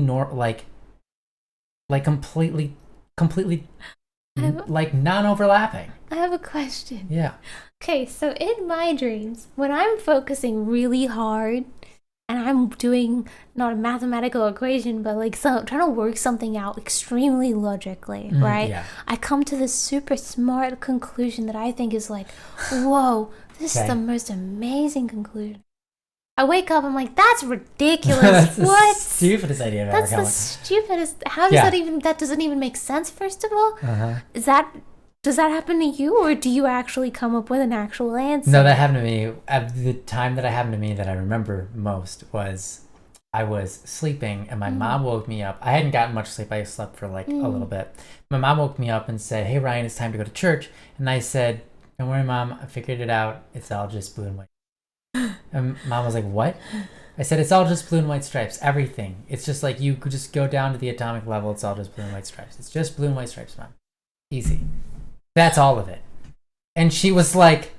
completely like non-overlapping. I have a question. Yeah. Okay, so in my dreams, when I'm focusing really hard and I'm doing not a mathematical equation, but like trying to work something out extremely logically, right? Yeah. I come to this super smart conclusion that I think is like, whoa, this is the most amazing conclusion. I wake up, I'm like, that's ridiculous. That's what? The stupidest idea I've ever That's come the stupidest. How does that doesn't even make sense, first of all? Does that happen to you, or do you actually come up with an actual answer? No, that happened to me. At the time that it happened to me that I remember most was I was sleeping and my mom woke me up. I hadn't gotten much sleep. I slept for like a little bit. My mom woke me up and said, "Hey, Ryan, it's time to go to church." And I said, "Don't worry, Mom. I figured it out. It's all just blue and white." And Mom was like, "What?" I said, "It's all just blue and white stripes. Everything. It's just like you could just go down to the atomic level. It's all just blue and white stripes. It's just blue and white stripes, Mom. Easy. That's all of it." And she was like,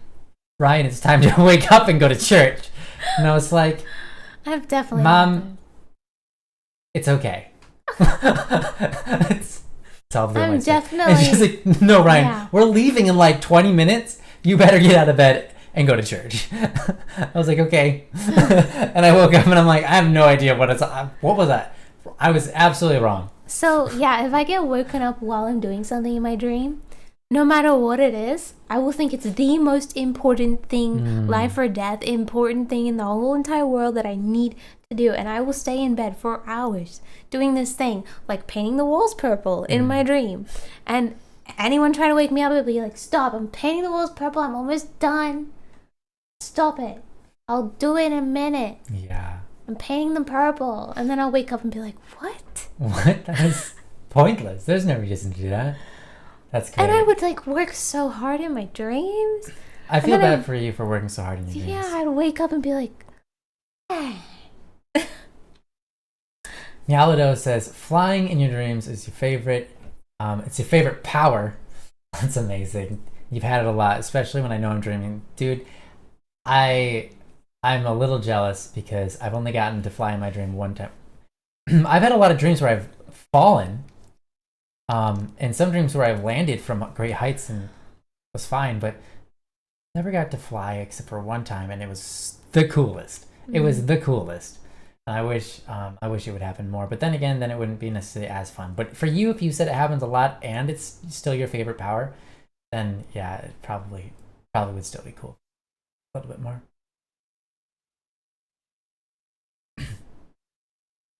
"Ryan, it's time to wake up and go to church." And I was like, I've definitely "Mom, it's okay." it's all blue and white stripes. And she's like, "No, Ryan, we're leaving in like 20 minutes. You better get out of bed and go to church." I was like, "Okay." And I woke up and I'm like, I have no idea what was that? I was absolutely wrong. So yeah, if I get woken up while I'm doing something in my dream, no matter what it is, I will think it's the most important thing, life or death, important thing in the whole entire world that I need to do. And I will stay in bed for hours doing this thing, like painting the walls purple in my dream. And anyone try to wake me up, it'll be like, "Stop, I'm painting the walls purple, I'm almost done. Stop it. I'll do it in a minute. Yeah. I'm painting them purple." And then I'll wake up and be like, "What? What? That is pointless. There's no reason to do that." That's great. And I would like work so hard in my dreams. I feel bad for you for working so hard in your dreams. Yeah, I'd wake up and be like, Yalado says, "Flying in your dreams is your favorite. It's your favorite power." That's amazing. You've had it a lot, especially when I know I'm dreaming. Dude, I'm a little jealous because I've only gotten to fly in my dream one time. I've had a lot of dreams where I've fallen. And some dreams where I've landed from great heights and was fine, but never got to fly except for one time, and it was the coolest. It was the coolest. And I wish it would happen more. But then again, then it wouldn't be necessarily as fun. But for you, if you said it happens a lot and it's still your favorite power, then yeah, it probably would still be cool. A little bit more.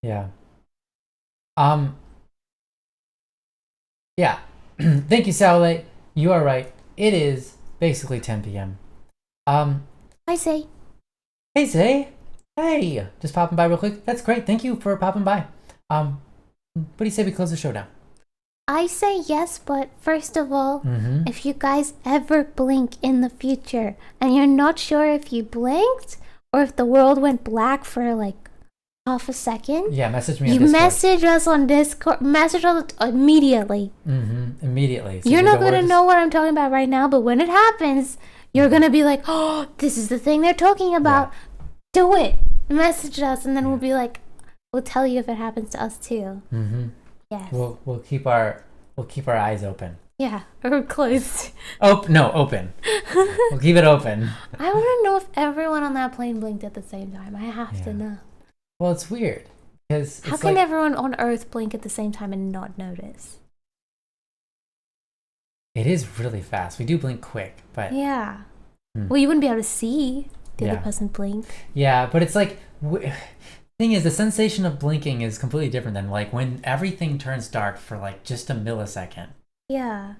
Yeah. Yeah. Thank you, Saule. You are right. It is basically 10 p.m. I say. Hey, Zay. Hey. Just popping by real quick. That's great. Thank you for popping by. What do you say we close the show down? I say yes, but first of all, if you guys ever blink in the future and you're not sure if you blinked or if the world went black for like half a second, yeah, message me on Discord. Discord. Message us on Discord. Message us immediately. Immediately. So you're not going to know what I'm talking about right now, but when it happens, you're going to be like, "Oh, this is the thing they're talking about." Yeah. Do it. Message us, and then we'll be like, we'll tell you if it happens to us too. Yes. We'll keep our eyes open. Yeah, or closed. Open. We'll keep it open. I want to know if everyone on that plane blinked at the same time. I have to know. Well, it's weird because how can everyone on Earth blink at the same time and not notice? It is really fast. We do blink quick, but yeah. Well, you wouldn't be able to see the other person blink. Yeah, but it's like thing is, the sensation of blinking is completely different than like when everything turns dark for like just a millisecond. Yeah.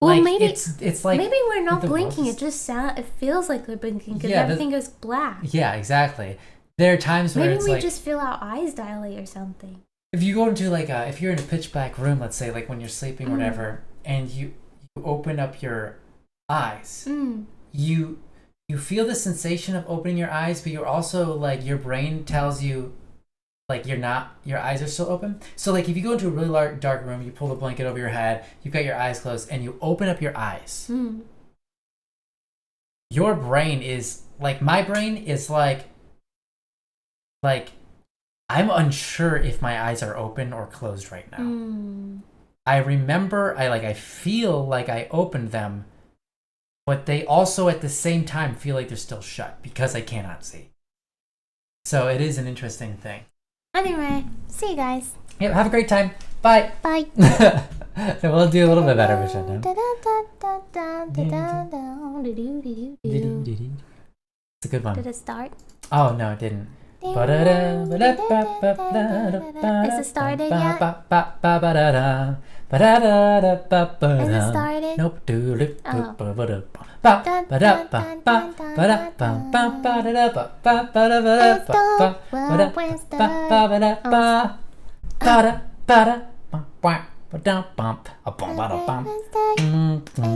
Well, like, maybe it's like maybe we're not blinking. It just it feels like we're blinking because everything goes black. Yeah, exactly. There are times where maybe we just feel our eyes dilate or something. If you go into like if you're in a pitch black room, let's say like when you're sleeping or whatever, and you open up your eyes, you feel the sensation of opening your eyes, but you're also like your brain tells you like your eyes are still open. So like if you go into a really dark room, you pull the blanket over your head, you've got your eyes closed, and you open up your eyes. Your brain is like, my brain is like I'm unsure if my eyes are open or closed right now. I remember I feel like I opened them, but they also at the same time feel like they're still shut because I cannot see. So it is an interesting thing. Anyway, see you guys. Yeah, have a great time. Bye. Bye. We'll do a little bit better of a shutdown. It's a good one. Did it start? Oh, no, it didn't. Is it started yet? Is it started? Nope. It's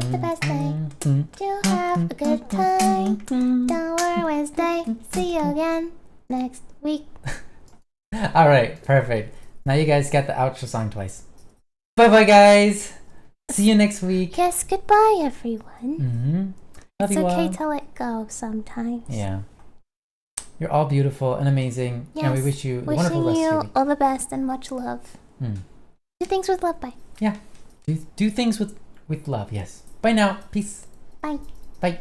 the best day to have a good time. Don't worry, Wednesday. See you again next week. All right, perfect. Now you guys got the outro song twice. Bye bye, guys. See you next week. Yes, goodbye, everyone. Love it's you okay all. to let go sometimes. Yeah. You're all beautiful and amazing, and we wish you a wonderful rest of your week. All the best and much love. Do things with love. Bye. Yeah. Do things with love. Yes. Bye now. Peace. Bye. Bye.